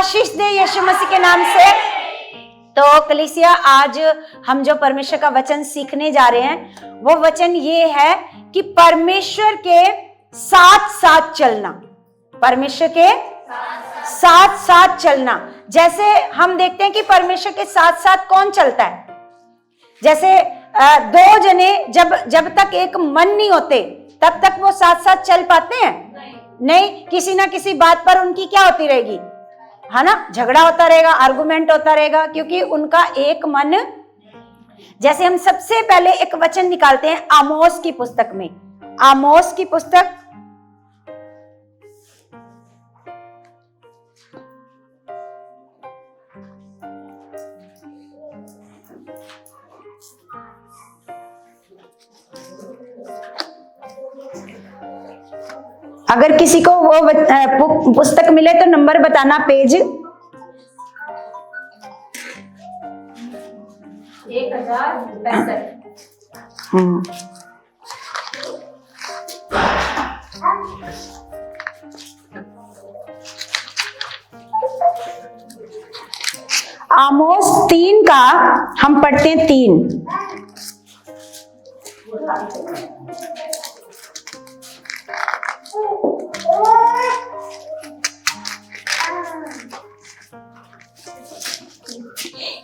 आशीष दे यीशु मसीह के नाम से। तो कलीसिया, आज हम जो परमेश्वर का वचन सीखने जा रहे हैं वो वचन ये है कि परमेश्वर के साथ साथ चलना, परमेश्वर के साथ साथ चलना। जैसे हम देखते हैं कि परमेश्वर के साथ साथ कौन चलता है। जैसे दो जने जब तक एक मन नहीं होते तब तक वो साथ साथ चल पाते हैं? नहीं। किसी ना किसी बात पर उनकी क्या होती रहेगी, है ना, झगड़ा होता रहेगा, आर्गुमेंट होता रहेगा, क्योंकि उनका एक मन। जैसे हम सबसे पहले एक वचन निकालते हैं आमोस की पुस्तक में, आमोस की पुस्तक अगर किसी को वो पुस्तक मिले तो नंबर बताना, पेज 1065। आमोस 3 का हम पढ़ते हैं 3।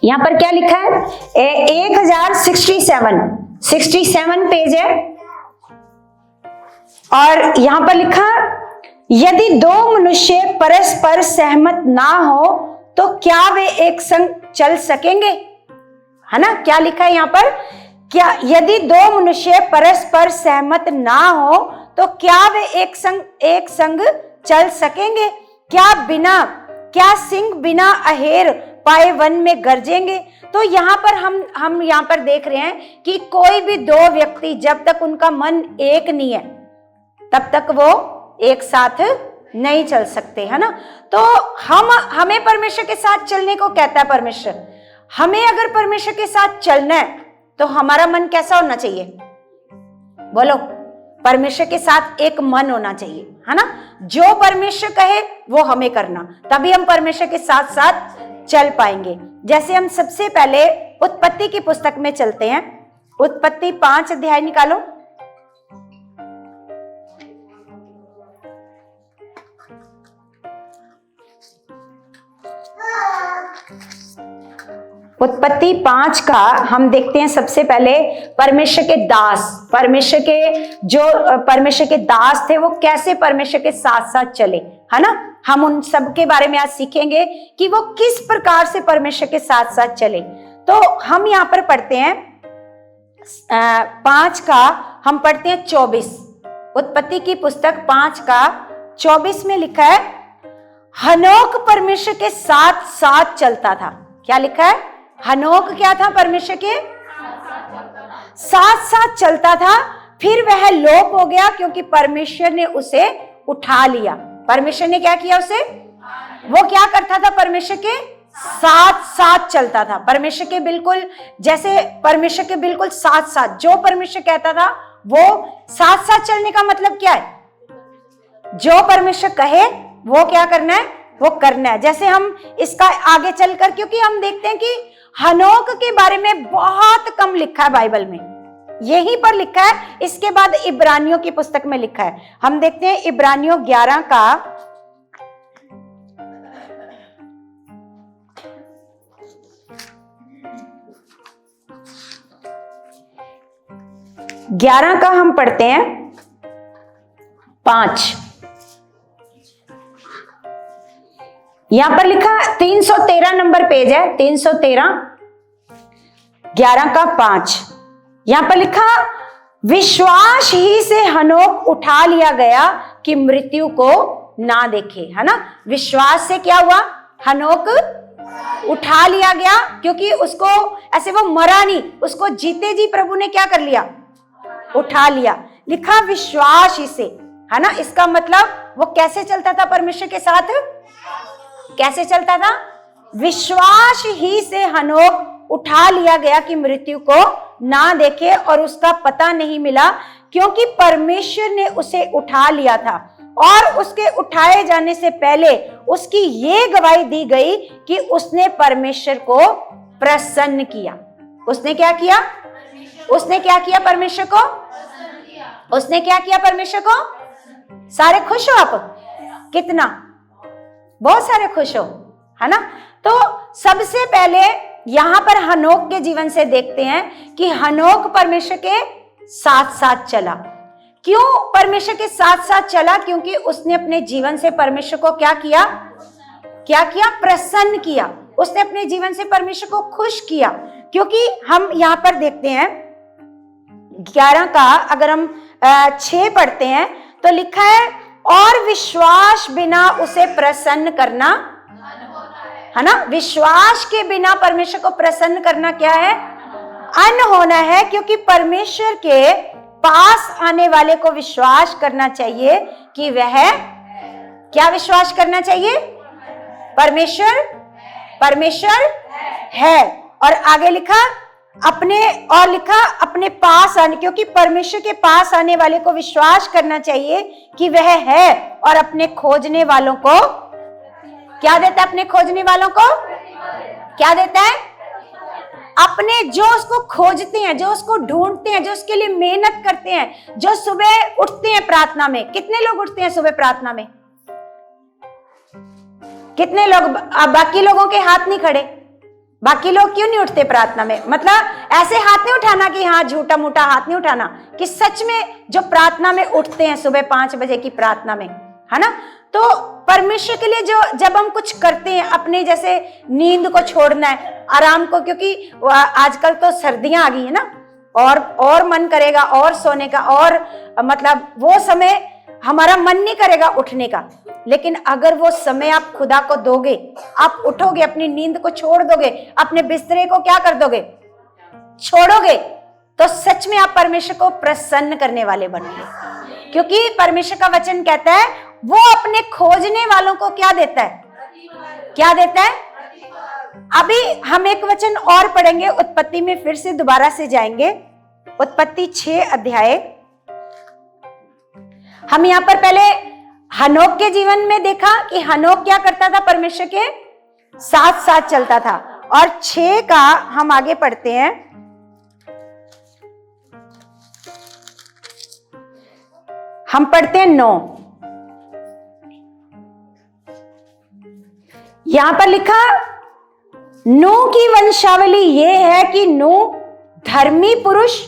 यहां पर क्या लिखा है? 1067 पेज है। और यहां पर लिखा, यदि दो मनुष्य परस्पर सहमत ना हो तो क्या वे एक संग चल सकेंगे? है ना, क्या लिखा है यहां पर? क्या यदि दो मनुष्य परस्पर सहमत ना हो तो क्या वे एक संग चल सकेंगे? क्या सिंह बिना अहेर पाए वन में गरजेंगे? तो यहाँ पर हम यहाँ पर देख रहे हैं कि कोई भी दो व्यक्ति जब तक उनका मन एक नहीं है तब तक वो एक साथ नहीं चल सकते, है ना। तो हमें परमेश्वर के साथ चलने को कहता है परमेश्वर। हमें अगर परमेश्वर के साथ चलना है तो हमारा मन कैसा होना चाहिए? बोलो, परमेश्वर के साथ एक मन होना चाहिए, है ना। जो परमेश्वर कहे वो हमें करना, तभी हम परमेश्वर के साथ साथ चल पाएंगे। जैसे हम सबसे पहले उत्पत्ति की पुस्तक में चलते हैं। उत्पत्ति 5 अध्याय निकालो। उत्पत्ति 5 का हम देखते हैं सबसे पहले परमेश्वर के दास, परमेश्वर के दास थे वो कैसे परमेश्वर के साथ साथ चले, है ना। हम उन सब के बारे में आज सीखेंगे कि वो किस प्रकार से परमेश्वर के साथ साथ चले। तो हम यहाँ पर पढ़ते हैं 5 का हम पढ़ते हैं 24। उत्पत्ति की पुस्तक 5 का 24 में लिखा है, हनोक परमेश्वर के साथ साथ चलता था। क्या लिखा है? हनोक क्या था? परमेश्वर के साथ साथ चलता था। फिर वह लोप हो गया क्योंकि परमेश्वर ने उसे उठा लिया। परमेश्वर ने क्या किया उसे? वो क्या करता था? परमेश्वर के साथ साथ चलता था। परमेश्वर के बिल्कुल जैसे परमेश्वर के बिल्कुल साथ साथ जो परमेश्वर कहता था वो साथ साथ चलने का मतलब क्या है? जो परमेश्वर कहे वो क्या करना है? वो करना है। जैसे हम इसका आगे चलकर, क्योंकि हम देखते हैं कि हनोक के बारे में बहुत कम लिखा है बाइबल में, यहीं पर लिखा है। इसके बाद इब्रानियों की पुस्तक में लिखा है। हम देखते हैं इब्रानियों 11 का हम पढ़ते हैं 5। यहां पर लिखा 313 नंबर पेज है, 313, 11 का 5। यहां पर लिखा, विश्वास ही से हनोक उठा लिया गया कि मृत्यु को ना देखे, है ना। विश्वास से क्या हुआ? हनोक उठा लिया गया, क्योंकि उसको ऐसे वो मरा नहीं, उसको जीते जी प्रभु ने क्या कर लिया? उठा लिया। लिखा विश्वास ही से, है ना। इसका मतलब वो कैसे चलता था परमेश्वर के साथ? कैसे चलता था? विश्वास ही से हनोक उठा लिया गया कि मृत्यु को ना देखे और उसका पता नहीं मिला, क्योंकि परमेश्वर ने उसे उठा लिया था। और उसके उठाए जाने से पहले उसकी ये गवाही दी गई कि उसने परमेश्वर को प्रसन्न किया। उसने क्या किया? उसने क्या किया परमेश्वर को? उसने क्या किया परमेश्वर को? सारे खुश हो आप? कितना? बहुत सारे खुश हो, है ना? तो सबसे पहले यहां पर हनोक के जीवन से देखते हैं कि हनोक परमेश्वर के साथ साथ चला। क्यों परमेश्वर के साथ साथ चला? क्योंकि उसने अपने जीवन से परमेश्वर को क्या किया? क्या किया? प्रसन्न किया। उसने अपने जीवन से परमेश्वर को खुश किया। क्योंकि हम यहां पर देखते हैं 11 का अगर हम 6 पढ़ते हैं तो लिखा है, और विश्वास बिना उसे प्रसन्न करना, है ना? विश्वास के बिना परमेश्वर को प्रसन्न करना क्या है? अन्न होना है। क्योंकि परमेश्वर के पास आने वाले को विश्वास करना चाहिए कि वह क्या विश्वास करना चाहिए? परमेश्वर है। और आगे लिखा अपने पास आने, क्योंकि परमेश्वर के पास आने वाले को विश्वास करना चाहिए कि वह है और अपने खोजने वालों को क्या देता है? अपने खोजने वालों को क्या देता है? अपने जो उसको खोजते हैं, जो उसको ढूंढते हैं, जो उसके लिए मेहनत करते हैं, जो सुबह उठते हैं प्रार्थना में। कितने लोग उठते हैं सुबह प्रार्थना में? कितने लोग? बाकी लोगों के हाथ नहीं खड़े। बाकी लोग क्यों नहीं उठते प्रार्थना में? मतलब ऐसे हाथ नहीं उठाना कि हाँ झूठा मूठा हाथ नहीं उठाना, कि सच में जो प्रार्थना में उठते हैं सुबह 5 बजे की प्रार्थना में, है ना? तो परमेश्वर के लिए जब हम कुछ करते हैं, अपने जैसे नींद को छोड़ना है, आराम को, क्योंकि आजकल तो सर्दियां आ गई है ना, और मन करेगा और सोने का, और मतलब वो समय हमारा मन नहीं करेगा उठने का। लेकिन अगर वो समय आप खुदा को दोगे, आप उठोगे, अपनी नींद को छोड़ दोगे, अपने बिस्तरे को क्या कर दोगे? छोड़ोगे, तो सच में आप परमेश्वर को प्रसन्न करने वाले बनोगे। क्योंकि परमेश्वर का वचन कहता है वो अपने खोजने वालों को क्या देता है? क्या देता है? अभी हम एक वचन और पढ़ेंगे, उत्पत्ति में फिर से दोबारा से जाएंगे। उत्पत्ति 6 अध्याय। हम यहां पर पहले हनोक के जीवन में देखा कि हनोक क्या करता था? परमेश्वर के साथ साथ चलता था। और 6 का हम आगे पढ़ते हैं। हम पढ़ते हैं 9। यहां पर लिखा, नूह की वंशावली यह है कि नूह धर्मी पुरुष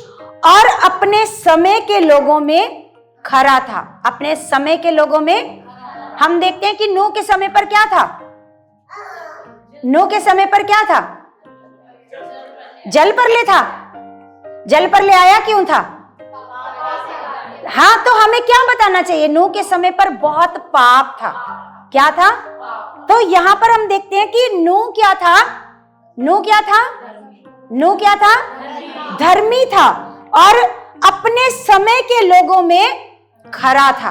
और अपने समय के लोगों में खरा था। अपने समय के लोगों में हम देखते हैं कि नूह के समय पर क्या था? नूह के समय पर क्या था? जल पर ले था। जल पर ले आया क्यों था? हाँ, तो हमें क्या बताना चाहिए? नूह के समय पर बहुत पाप था। क्या था? तो यहां पर हम देखते हैं कि नूह क्या था? नूह क्या था? नूह क्या था? धर्मी था और अपने समय के लोगों में खरा था।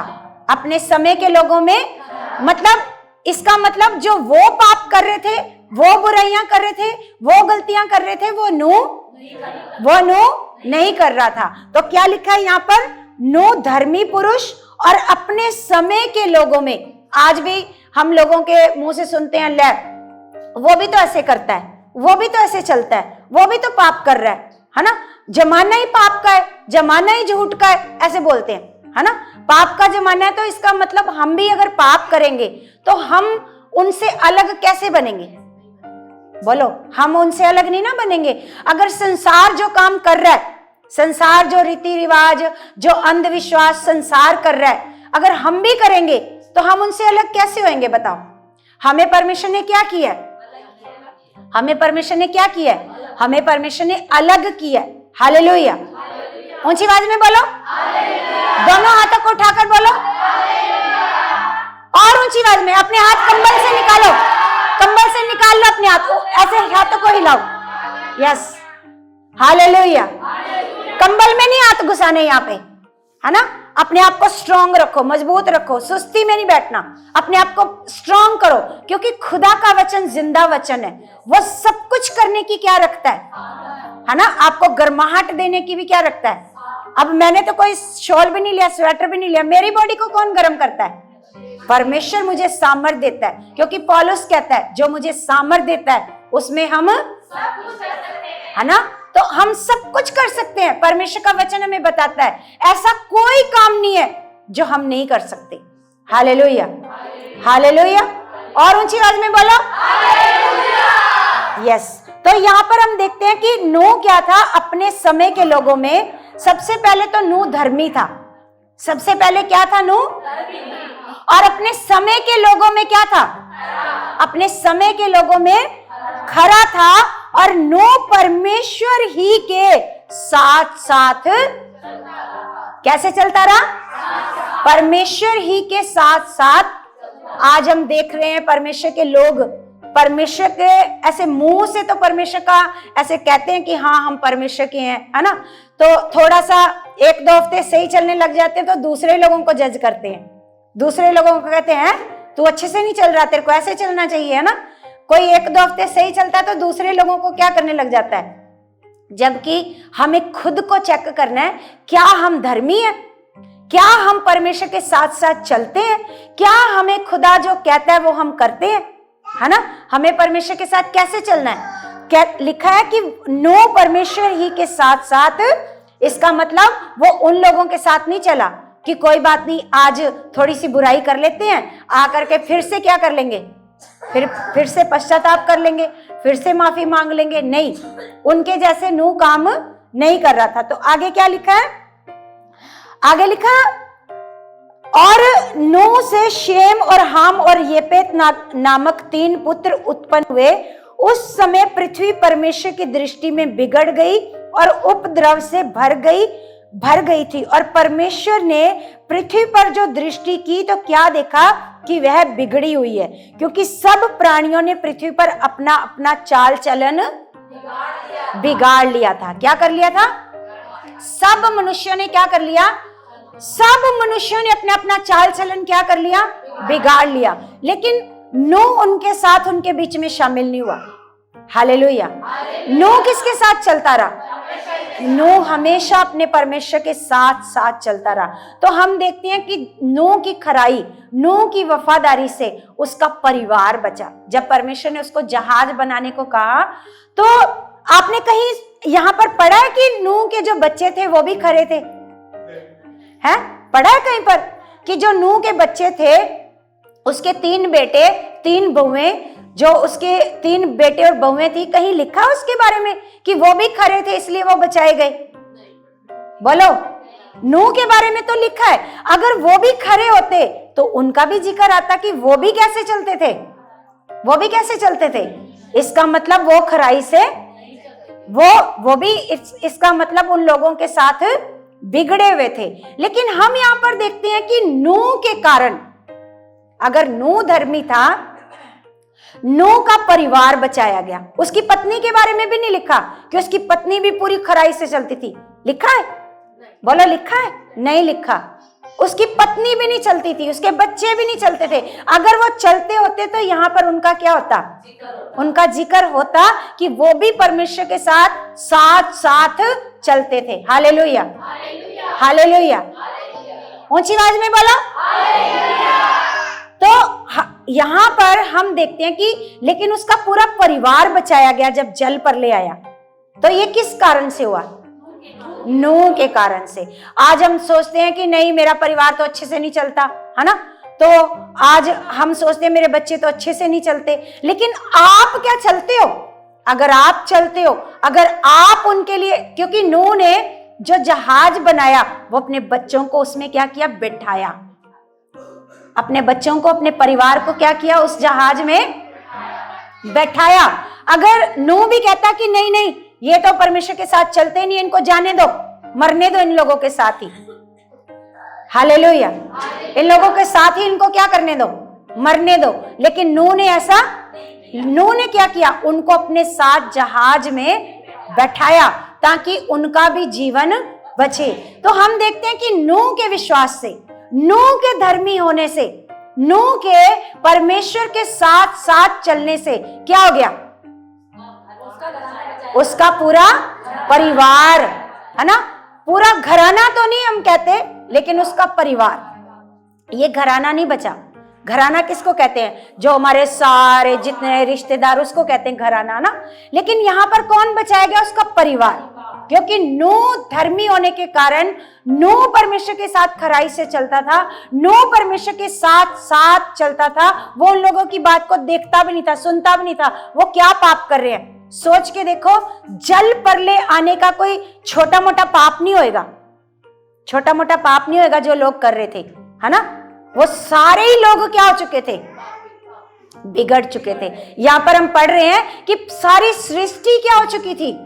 अपने समय के लोगों में, मतलब इसका मतलब जो वो पाप कर रहे थे, वो बुराइयां कर रहे थे, वो गलतियां कर रहे थे, वो नूह नहीं कर रहा था। तो क्या लिखा है यहाँ पर? नूह धर्मी पुरुष और अपने समय के लोगों में। आज भी हम लोगों के मुंह से सुनते हैं, ले वो भी तो ऐसे करता है, वो भी तो ऐसे चलता है, वो भी तो पाप कर रहा है ना? जमाना ही पाप का है, जमाना ही झूठ का है, ऐसे बोलते हैं, है ना? पाप का जमाना है, तो इसका मतलब हम भी अगर पाप करेंगे तो हम उनसे अलग कैसे बनेंगे? बोलो, हम उनसे अलग नहीं ना बनेंगे। अगर संसार जो काम कर रहा है, संसार जो रीति रिवाज, जो अंधविश्वास संसार कर रहा है, अगर हम भी करेंगे तो हम उनसे अलग कैसे होंगे? बताओ। हमें परमेश्वर ने क्या किया है? हमें परमेश्वर ने क्या किया है? हमें परमेश्वर ने अलग किया है। हालेलुया। ऊंची आवाज में बोलो, दोनों हाथों को उठाकर बोलो, और ऊंची आवाज में। अपने हाथ कंबल से निकालो, कंबल से निकाल लो अपने हाथ को, ऐसे हाथों को हिलाओ। Yes, hallelujah. कंबल में नहीं हाथ घुसाने यहाँ पे, है ना? अपने आप को स्ट्रांग रखो, मजबूत रखो, सुस्ती में नहीं बैठना। अपने आप को स्ट्रांग करो, क्योंकि खुदा का वचन जिंदा वचन है। वो सब कुछ करने की क्या रखता है ना? आपको गर्माहट देने की भी क्या रखता है? अब मैंने तो कोई शॉल भी नहीं लिया, स्वेटर भी नहीं लिया, मेरी बॉडी को कौन गर्म करता है? परमेश्वर मुझे सामर्थ देता है, क्योंकि पौलुस कहता है जो मुझे सामर्थ देता है उसमें हम, है ना, तो हम सब कुछ कर सकते हैं। परमेश्वर का वचन हमें बताता है ऐसा कोई काम नहीं है जो हम नहीं कर सकते। हालेलुया, हालेलुया, और ऊंची आवाज में बोलो यस। तो यहाँ पर हम देखते हैं कि नूह क्या था अपने समय के लोगों में। सबसे पहले तो नूह धर्मी था। सबसे पहले क्या था नूह? और अपने समय के लोगों में क्या था? अपने समय के लोगों में खरा था। और नूह परमेश्वर ही के साथ साथ कैसे चलता रहा? परमेश्वर ही के साथ साथ। आज हम देख रहे हैं परमेश्वर के लोग, परमेश्वर के ऐसे मुंह से तो परमेश्वर का ऐसे कहते हैं कि हाँ हम परमेश्वर के हैं, है ना, तो थोड़ा सा एक दो हफ्ते सही चलने लग जाते हैं तो दूसरे लोगों को जज करते हैं, दूसरे लोगों को कहते हैं तू अच्छे से नहीं चल रहा, तेरे को ऐसे चलना चाहिए, है ना। कोई एक दो हफ्ते सही चलता है तो दूसरे लोगों को क्या करने लग जाता है, जबकि हमें खुद को चेक करना है, क्या हम धर्मी हैं, क्या हम परमेश्वर के साथ साथ चलते हैं, क्या हमें खुदा जो कहता है वो हम करते हैं, है ना। हमें परमेश्वर के साथ कैसे चलना है? क्या लिखा है कि नूह परमेश्वर ही के साथ साथ। इसका मतलब वो उन लोगों के साथ नहीं चला कि कोई बात नहीं आज थोड़ी सी बुराई कर लेते हैं, आकर के फिर से क्या कर लेंगे, फिर से पश्चाताप कर लेंगे, फिर से माफी मांग लेंगे। नहीं, उनके जैसे नूह काम नहीं कर रहा था। तो आगे क्या लिखा है? आगे लिखा, और नूह से शेम और हाम और येपेत नामक 3 पुत्र उत्पन्न हुए। उस समय पृथ्वी परमेश्वर की दृष्टि में बिगड़ गई और उपद्रव से भर गई थी। और परमेश्वर ने पृथ्वी पर जो दृष्टि की तो क्या देखा कि वह बिगड़ी हुई है, क्योंकि सब प्राणियों ने पृथ्वी पर अपना अपना चाल चलन बिगाड़ लिया था। क्या कर लिया था? सब मनुष्यों ने क्या कर लिया? सब मनुष्यों ने अपना अपना चाल चलन क्या कर लिया? बिगाड़ लिया। लेकिन नूह उनके साथ, उनके बीच में शामिल नहीं हुआ। हालेलुया। नूह किसके साथ चलता रहा? नूह हमेशा अपने परमेश्वर के साथ साथ चलता रहा। तो हम देखते हैं कि नूह की खराई, नूह की वफादारी से उसका परिवार बचा। जब परमेश्वर ने उसको जहाज बनाने को कहा तो आपने कहीं यहां पर पढ़ा है कि नूह के जो बच्चे थे वो भी खरे थे? है पढ़ा है कहीं पर कि जो नूह के बच्चे थे उसके 3 बेटे 3 बहुएं, जो उसके 3 बेटे और बहुएं थी, कहीं लिखा उसके बारे में कि वो भी खरे थे इसलिए वो बचाए गए? बोलो, नूह के बारे में तो लिखा है। अगर वो भी खरे होते तो उनका भी जिक्र आता कि वो भी कैसे चलते थे, वो भी कैसे चलते थे। इसका मतलब वो खराई से वो भी इसका मतलब उन लोगों के साथ बिगड़े हुए थे। लेकिन हम यहां पर देखते हैं कि नूह के कारण, अगर नूह धर्मी था, नूह का परिवार बचाया गया। उसकी पत्नी के बारे में भी नहीं लिखा कि उसकी पत्नी भी पूरी खराई से चलती थी। लिखा है? बोलो लिखा है? नहीं लिखा। उसकी पत्नी भी नहीं चलती थी, उसके बच्चे भी नहीं चलते थे। अगर वो चलते होते तो यहाँ पर उनका क्या होता? उनका जिक्र होता कि वो भी परमेश्वर के साथ साथ साथ चलते थे। हालेलुया, हालेलुया, ऊंची आवाज में बोलो। तो यहाँ पर हम देखते हैं कि लेकिन उसका पूरा परिवार बचाया गया जब जल पर ले आया। तो ये किस कारण से हुआ? नूह के कारण से। आज हम सोचते हैं कि नहीं मेरा परिवार तो अच्छे से नहीं चलता, है ना, तो आज हम सोचते हैं मेरे बच्चे तो अच्छे से नहीं चलते। लेकिन आप क्या चलते हो? अगर आप चलते हो, अगर आप उनके लिए, क्योंकि नूह ने जो जहाज बनाया वो अपने बच्चों को उसमें क्या किया? बैठाया। अपने बच्चों को, अपने परिवार को क्या किया? उस जहाज में बैठाया। अगर नूह भी कहता कि नहीं नहीं ये तो परमेश्वर के साथ चलते नहीं, इनको जाने दो, मरने दो इन लोगों के साथ ही। हालेलुया, इन लोगों के साथ ही इनको क्या करने दो? मरने दो। लेकिन नूह ने ऐसा, नूह ने क्या किया? उनको अपने साथ जहाज में बैठाया ताकि उनका भी जीवन बचे। तो हम देखते हैं कि नूह के विश्वास से, नूह के धर्मी होने से, नूह के परमेश्वर के साथ साथ चलने से क्या हो गया? उसका पूरा परिवार, है ना, पूरा घराना तो नहीं हम कहते, लेकिन उसका परिवार, ये घराना नहीं बचा। घराना किसको कहते हैं? जो हमारे सारे जितने रिश्तेदार, उसको कहते हैं घराना ना। लेकिन यहाँ पर कौन बचाया गया? उसका परिवार। क्योंकि नूह धर्मी होने के कारण नूह परमेश्वर के साथ खराई से चलता था, नूह परमेश्वर के साथ साथ चलता था। वो उन लोगों की बात को देखता भी नहीं था, सुनता भी नहीं था, वो क्या पाप कर रहे हैं। सोच के देखो, जल प्रलय आने का कोई छोटा मोटा पाप नहीं होएगा, छोटा मोटा पाप नहीं होएगा जो लोग कर रहे थे, है ना। वो सारे ही लोग क्या हो चुके थे? बिगड़ चुके थे। यहां पर हम पढ़ रहे हैं कि सारी सृष्टि क्या हो चुकी थी?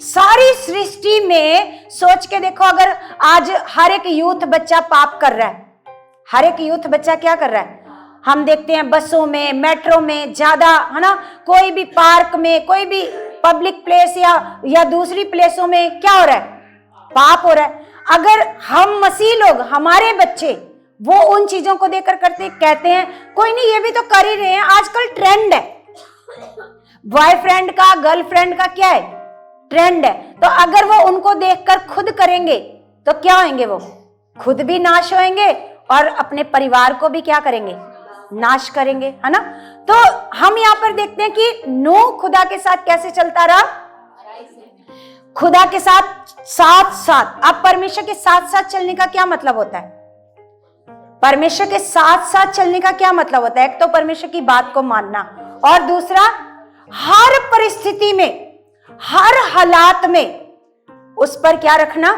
सारी सृष्टि में सोच के देखो, अगर आज हर एक यूथ बच्चा पाप कर रहा है, हर एक यूथ बच्चा क्या कर रहा है? हम देखते हैं बसों में, मेट्रो में ज्यादा, है ना, कोई भी पार्क में, कोई भी पब्लिक प्लेस या दूसरी प्लेसों में क्या हो रहा है? पाप हो रहा है। अगर हम मसीह लोग, हमारे बच्चे वो उन चीजों को देखकर कहते हैं कोई नहीं, ये भी तो कर ही रहे हैं, आजकल ट्रेंड है, बॉयफ्रेंड का गर्लफ्रेंड का क्या है? ट्रेंड है। तो अगर वो उनको देखकर खुद करेंगे तो क्या होंगे? वो खुद भी नाश होंगे और अपने परिवार को भी क्या करेंगे? नाश करेंगे, है ना। तो हम यहाँ पर देखते हैं कि नूह खुदा के साथ कैसे चलता रहा? खुदा के साथ साथ साथ। अब परमेश्वर के साथ साथ चलने का क्या मतलब होता है? परमेश्वर के साथ साथ चलने का क्या मतलब होता है? एक तो परमेश्वर की बात को मानना, और दूसरा हर परिस्थिति में, हर हालात में उस पर क्या रखना?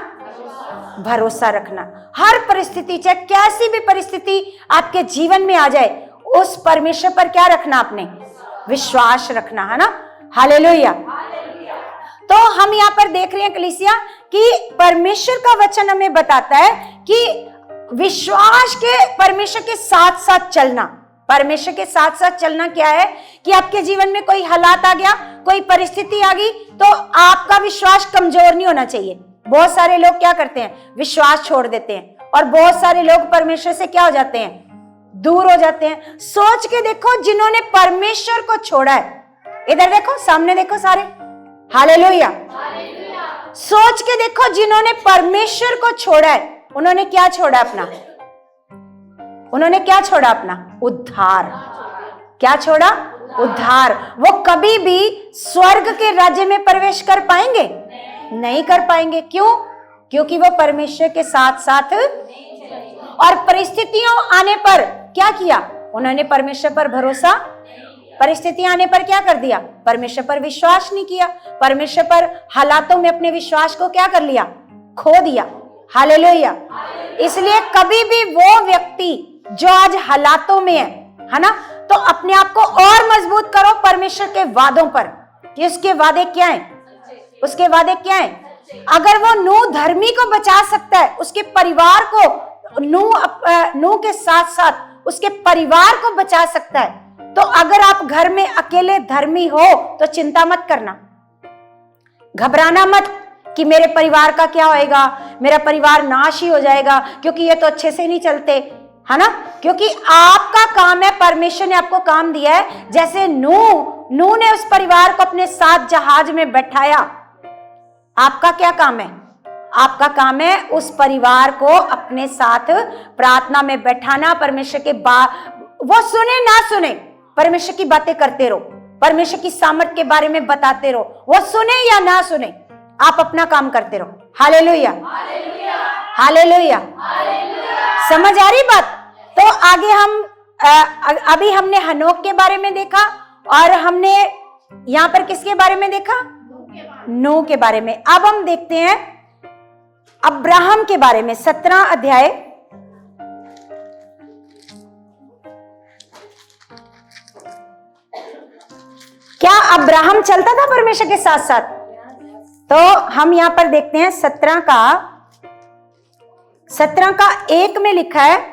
भरोसा रखना। हर परिस्थिति, चाहे कैसी भी परिस्थिति आपके जीवन में आ जाए, उस परमेश्वर पर क्या रखना? आपने विश्वास रखना, है ना। हालेलुया। तो हम यहाँ पर देख रहे हैं कलीसिया कि परमेश्वर का वचन हमें बताता है कि विश्वास के परमेश्वर के साथ साथ चलना। परमेश्वर के साथ साथ चलना क्या है? कि आपके जीवन में कोई हालात आ गया, कोई परिस्थिति आ गई, तो आपका विश्वास कमजोर नहीं होना चाहिए। बहुत सारे लोग क्या करते हैं? विश्वास छोड़ देते हैं, और बहुत सारे लोग परमेश्वर से क्या हो जाते हैं? दूर हो जाते हैं। सोच के देखो, जिन्होंने परमेश्वर को छोड़ा है, इधर देखो, सामने देखो सारे, हालेलुया। सोच के देखो, जिन्होंने परमेश्वर को छोड़ा है, उन्होंने क्या छोड़ा? अपना, उन्होंने क्या छोड़ा? अपना उद्धार। क्या छोड़ा? उद्धार। वो कभी भी स्वर्ग के राज्य में प्रवेश कर पाएंगे? नहीं कर पाएंगे। क्यों? क्योंकि वो परमेश्वर के साथ साथ, और परिस्थितियों आने पर क्या किया? उन्होंने परमेश्वर पर भरोसा, परिस्थितियां आने पर क्या कर दिया? परमेश्वर पर विश्वास नहीं किया। परमेश्वर पर हालातों में अपने विश्वास को क्या कर लिया? खो दिया। हालेलुया। इसलिए कभी भी वो व्यक्ति जो आज हालातों में है ना, तो अपने आप को और मजबूत करो परमेश्वर के वादों पर, कि उसके वादे क्या हैं? उसके वादे क्या हैं? अगर वो नूह धर्मी को बचा सकता है, उसके परिवार को, नूह के साथ साथ उसके परिवार को बचा सकता है, तो अगर आप घर में अकेले धर्मी हो तो चिंता मत करना, घबराना मत कि मेरे परिवार का क्या होएगा, मेरा परिवार नाश ही हो जाएगा, क्योंकि ये तो अच्छे से नहीं चलते, है ना। क्योंकि आपका काम है, परमेश्वर ने आपको काम दिया है। जैसे नूह ने उस परिवार को अपने साथ जहाज में बैठाया, आपका क्या काम है? आपका काम है उस परिवार को अपने साथ प्रार्थना में बैठाना। परमेश्वर के वो सुने ना सुने, परमेश्वर की बातें करते रहो, परमेश्वर की सामर्थ के बारे में बताते रहो। वो सुने या ना सुने, आप अपना काम करते रहो। Hallelujah, hallelujah. समझ आ रही बात? तो आगे हम अभी हमने हनोक के बारे में देखा, और हमने यहां पर किसके बारे में देखा? नूह के बारे में। अब हम देखते हैं अब्राहम के बारे में। 17 अध्याय, क्या अब्राहम चलता था परमेश्वर के साथ साथ? तो हम यहां पर देखते हैं 17 का 1 में लिखा है,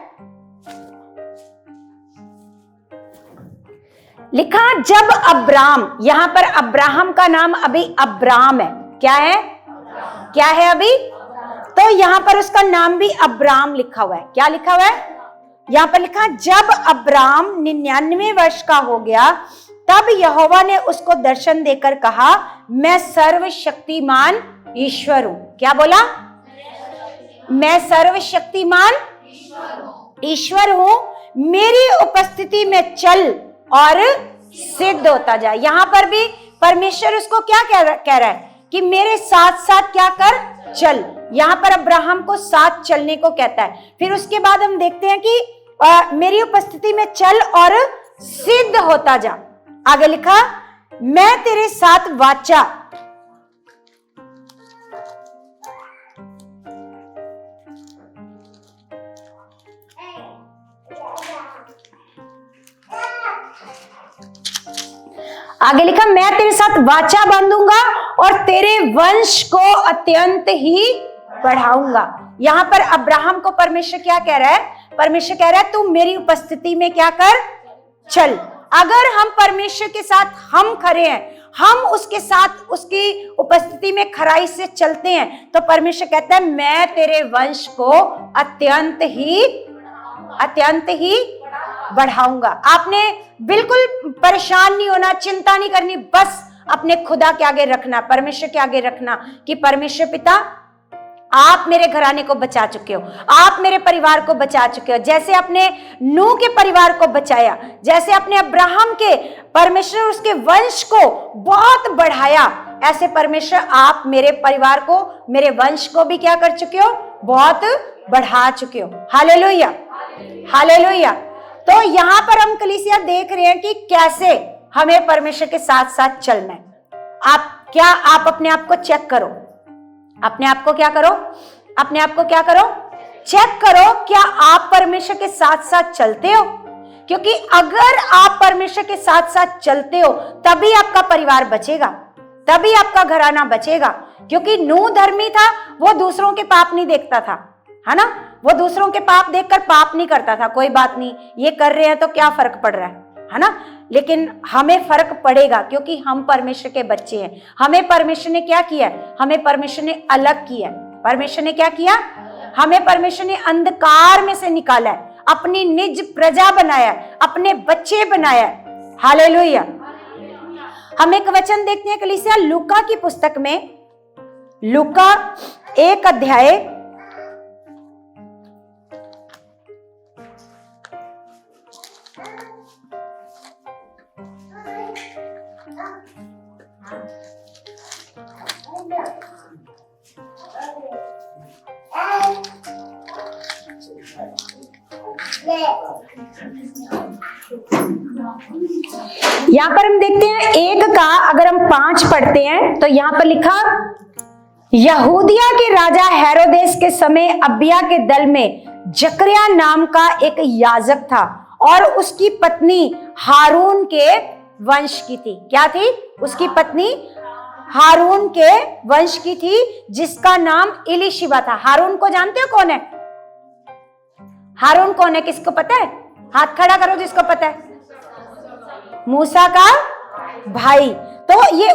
जब अब्राम, यहां पर अब्राहम का नाम अभी अब्राम है। क्या है? क्या है अभी? तो यहां पर उसका नाम भी अब्राम लिखा हुआ है। क्या लिखा हुआ है? यहां पर लिखा, जब अब्राम 99 वर्ष का हो गया, तब यहोवा ने उसको दर्शन देकर कहा, मैं सर्वशक्तिमान ईश्वर हूं। क्या बोला? मैं सर्वशक्तिमान ईश्वर हूं, मेरी उपस्थिति में चल और सिद्ध होता जाए। यहां पर भी परमेश्वर उसको क्या कह रहा है कि मेरे साथ साथ क्या कर, चल। यहां पर अब्राहम को साथ चलने को कहता है। फिर उसके बाद हम देखते हैं कि मेरी उपस्थिति में चल और सिद्ध होता जा। आगे लिखा, मैं तेरे साथ वाचा आगे लिखा, मैं तेरे साथ वाचा बांधूंगा और तेरे वंश को अत्यंत ही बढ़ाऊंगा। यहां पर अब्राहम को परमेश्वर क्या कह रहा है? परमेश्वर कह रहा है तू मेरी उपस्थिति में क्या कर, चल। अगर हम परमेश्वर के साथ हम खड़े हैं, हम उसके साथ उसकी उपस्थिति में खराई से चलते हैं, तो परमेश्वर कहता है मैं तेरे वंश को अत्यंत ही बढ़ाऊंगा। आपने बिल्कुल परेशान नहीं होना, चिंता नहीं करनी, बस अपने खुदा के आगे रखना, परमेश्वर के आगे रखना कि परमेश्वर पिता आप मेरे घराने को बचा चुके हो, आप मेरे परिवार को बचा चुके हो। जैसे अपने नूह के परिवार को बचाया, जैसे अपने अब्राहम के परमेश्वर उसके वंश को बहुत बढ़ाया, ऐसे परमेश्वर आप मेरे परिवार को, मेरे वंश को भी क्या कर चुके हो, बहुत बढ़ा चुके हो। Hallelujah, hallelujah. तो यहां पर हम कलीसिया देख रहे हैं कि कैसे हमें परमेश्वर के साथ साथ चलना है। आप अपने आप को चेक करो, अपने आप को क्या करो, अपने आप को क्या करो, चेक करो, क्या आप परमेश्वर के साथ साथ चलते हो? क्योंकि अगर आप परमेश्वर के साथ साथ चलते हो तभी आपका परिवार बचेगा, तभी आपका घराना बचेगा। क्योंकि नूह धर्मी था, वो दूसरों के पाप नहीं देखता था, है ना, वो दूसरों के पाप देखकर पाप नहीं करता था। कोई बात नहीं, ये कर रहे हैं तो क्या फर्क पड़ रहा है ना। लेकिन हमें फर्क पड़ेगा क्योंकि हम परमेश्वर के बच्चे हैं। हमें परमेश्वर ने क्या किया? हमें परमेश्वर ने अलग किया। परमेश्वर ने क्या किया? हमें परमेश्वर ने अंधकार में से निकाला है, अपनी निज प्रजा बनाया, अपने बच्चे बनाया। हालेलुया। हम एक वचन देखते हैं कलीसिया, लूका की पुस्तक में, लूका 1 अध्याय यहां पर हम देखते हैं 1 का अगर हम 5 पढ़ते हैं तो यहां पर लिखा, यहूदिया के राजा हेरोदेस के समय अबिया के दल में जकरिया नाम का एक याजक था और उसकी पत्नी हारून के वंश की थी। क्या थी? उसकी पत्नी हारून के वंश की थी, जिसका नाम इलीशिबा था। हारून को जानते हो कौन है? हारून कौन है? किसको पता है? हाथ खड़ा करो जिसको पता है। मूसा का भाई। तो ये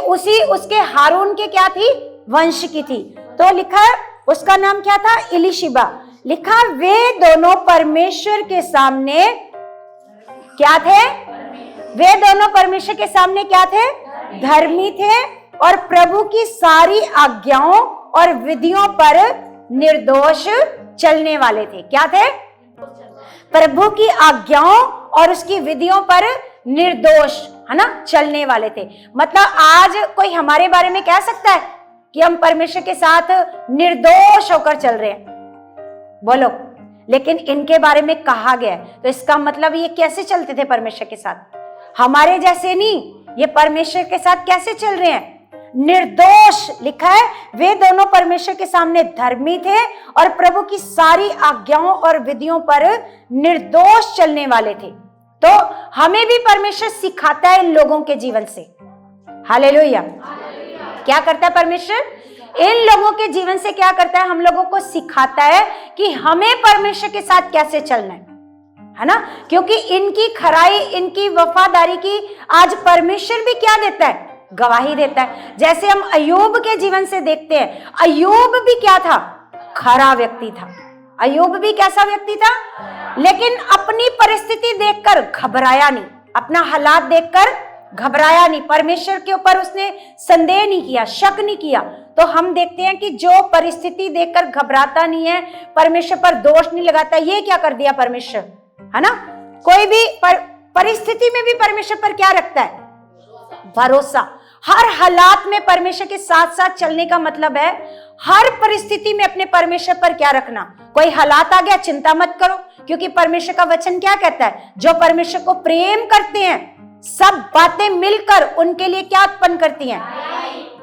उसके हारून के क्या थी? वंश की थी। तो लिखा उसका नाम क्या था? इलीशिबा। लिखा वे दोनों परमेश्वर के सामने क्या थे? वे दोनों परमेश्वर के सामने क्या थे? धर्मी थे और प्रभु की सारी आज्ञाओं और विधियों पर निर्दोष चलने वाले थे। क्या थे? प्रभु की आज्ञाओं और उसकी विधियों पर निर्दोष, है ना, चलने वाले थे। मतलब आज कोई हमारे बारे में कह सकता है कि हम परमेश्वर के साथ निर्दोष होकर चल रहे हैं? बोलो। लेकिन इनके बारे में कहा गया है, तो इसका मतलब ये कैसे चलते थे परमेश्वर के साथ? हमारे जैसे नहीं, ये परमेश्वर के साथ कैसे चल रहे हैं? निर्दोष। लिखा है वे दोनों परमेश्वर के सामने धर्मी थे और प्रभु की सारी आज्ञाओं और विधियों पर निर्दोष चलने वाले थे। तो हमें भी परमेश्वर सिखाता है इन लोगों के जीवन से। हालेलुया। क्या करता है परमेश्वर? इन लोगों के जीवन से क्या करता है? हम लोगों को सिखाता है कि हमें परमेश्वर के साथ कैसे चलना है ना। क्योंकि इनकी खराई, इनकी वफादारी की आज परमेश्वर भी क्या देता है? गवाही देता है। जैसे हम अय्यूब के जीवन से देखते हैं, अय्यूब भी क्या था? खरा व्यक्ति था। अय्यूब भी कैसा व्यक्ति था? लेकिन अपनी परिस्थिति देखकर घबराया नहीं, अपना हालात देखकर घबराया नहीं, परमेश्वर के ऊपर उसने संदेह नहीं किया, शक नहीं किया। तो हम देखते हैं कि जो परिस्थिति देखकर घबराता नहीं है, परमेश्वर पर दोष नहीं लगाता, ये क्या कर दिया परमेश्वर, है ना, कोई भी परिस्थिति में भी परमेश्वर पर क्या रखता है? भरोसा। हर हालात में परमेश्वर के साथ साथ चलने का मतलब है हर परिस्थिति में अपने परमेश्वर पर क्या रखना। कोई हालात आ गया, चिंता मत करो, क्योंकि परमेश्वर का वचन क्या कहता है? जो परमेश्वर को प्रेम करते हैं सब बातें मिलकर उनके लिए क्या उत्पन्न करती हैं?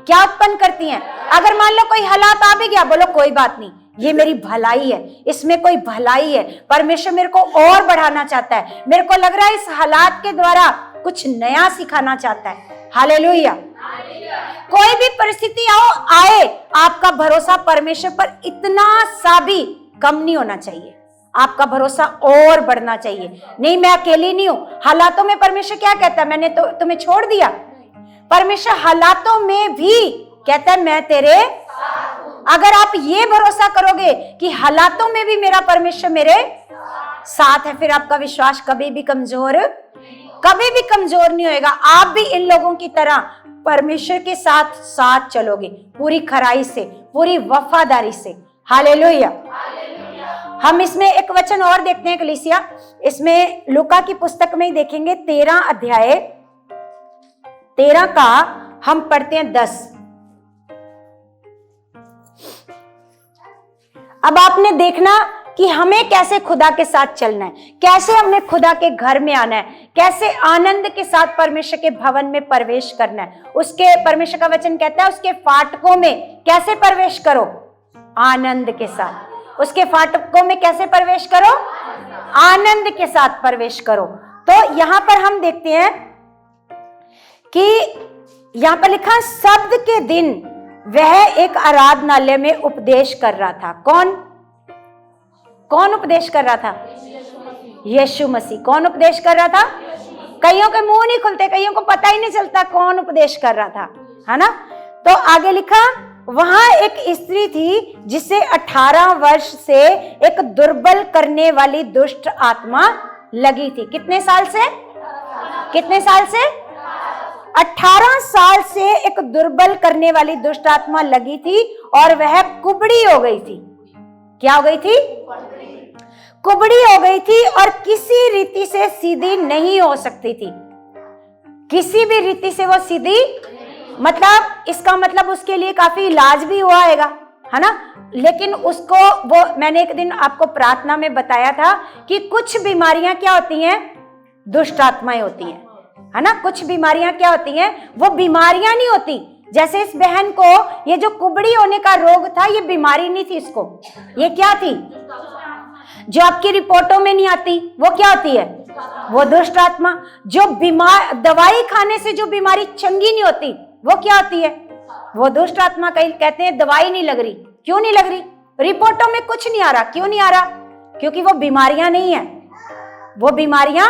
क्या उत्पन्न करती हैं? अगर मान लो कोई हालात आ भी गया, बोलो कोई बात नहीं, ये मेरी भलाई है, इसमें कोई भलाई है, परमेश्वर मेरे को और बढ़ाना चाहता है, मेरे को लग रहा है इस हालात के द्वारा कुछ नया सिखाना चाहता है। हालेलुया। कोई भी परिस्थिति आए, आपका भरोसा परमेश्वर पर इतना सा भी कम नहीं होना चाहिए, आपका भरोसा और बढ़ना चाहिए। नहीं, मैं अकेली नहीं हूं। हालातों में परमेश्वर क्या कहता है? मैंने तो तुम्हें छोड़ दिया। परमेश्वर हालातों में भी कहता है मैं तेरे। अगर आप ये भरोसा करोगे कि हालातों में भी मेरा परमेश्वर मेरे साथ है, फिर आपका विश्वास कभी भी कमजोर नहीं होएगा। आप भी इन लोगों की तरह परमेश्वर के साथ साथ चलोगे, पूरी खराई से, पूरी वफादारी से। हालेलुया। हम इसमें एक वचन और देखते हैं कलीसिया, इसमें लूका की पुस्तक में ही देखेंगे 13 अध्याय 13 का हम पढ़ते हैं 10। अब आपने देखना कि हमें कैसे खुदा के साथ चलना है, कैसे हमने खुदा के घर में आना है, कैसे आनंद के साथ परमेश्वर के भवन में प्रवेश करना है। उसके परमेश्वर का वचन कहता है उसके फाटकों में कैसे प्रवेश करो? आनंद के साथ। उसके फाटकों में कैसे प्रवेश करो? आनंद के साथ प्रवेश करो। तो यहां पर हम देखते हैं कि यहां पर लिखा शब्द के दिन वह एक आराधनालय में उपदेश कर रहा था। कौन उपदेश कर रहा था? यीशु मसीह। कौन उपदेश कर रहा था? कईयों के मुंह नहीं खुलते, कईयों को पता ही नहीं चलता कौन उपदेश कर रहा था, है ना। तो आगे लिखा वहां एक स्त्री थी जिसे 18 वर्ष से एक दुर्बल करने वाली दुष्ट आत्मा लगी थी। कितने साल से? 18 साल से एक दुर्बल करने वाली दुष्ट आत्मा लगी थी और वह कुबड़ी हो गई थी। क्या हो गई थी? कुबड़ी हो गई थी और किसी रीति से सीधी नहीं हो सकती थी। किसी भी रीति से वो सीधी, मतलब इसका मतलब उसके लिए काफी इलाज भी हुआ है ना। लेकिन उसको वो मैंने एक दिन आपको प्रार्थना में बताया था कि कुछ बीमारियां क्या होती हैं? दुष्ट आत्माएं होती हैं, है ना। कुछ बीमारियां क्या होती हैं? वो बीमारियां नहीं होती। जैसे इस बहन को ये जो कुबड़ी होने का रोग था, ये बीमारी नहीं थी इसको। ये क्या थी? जो आपकी रिपोर्टों में नहीं आती, वो क्या होती है? वो दुष्ट आत्मा। जो बीमार दवाई खाने से जो बीमारी चंगी नहीं होती, वो क्या होती है? वो दुष्ट आत्मा। कहीं कहते हैं दवाई नहीं लग रही। क्यों नहीं लग रही? रिपोर्टों में कुछ नहीं आ रहा। क्यों नहीं आ रहा? क्योंकि वो बीमारियां नहीं है। वो बीमारियां,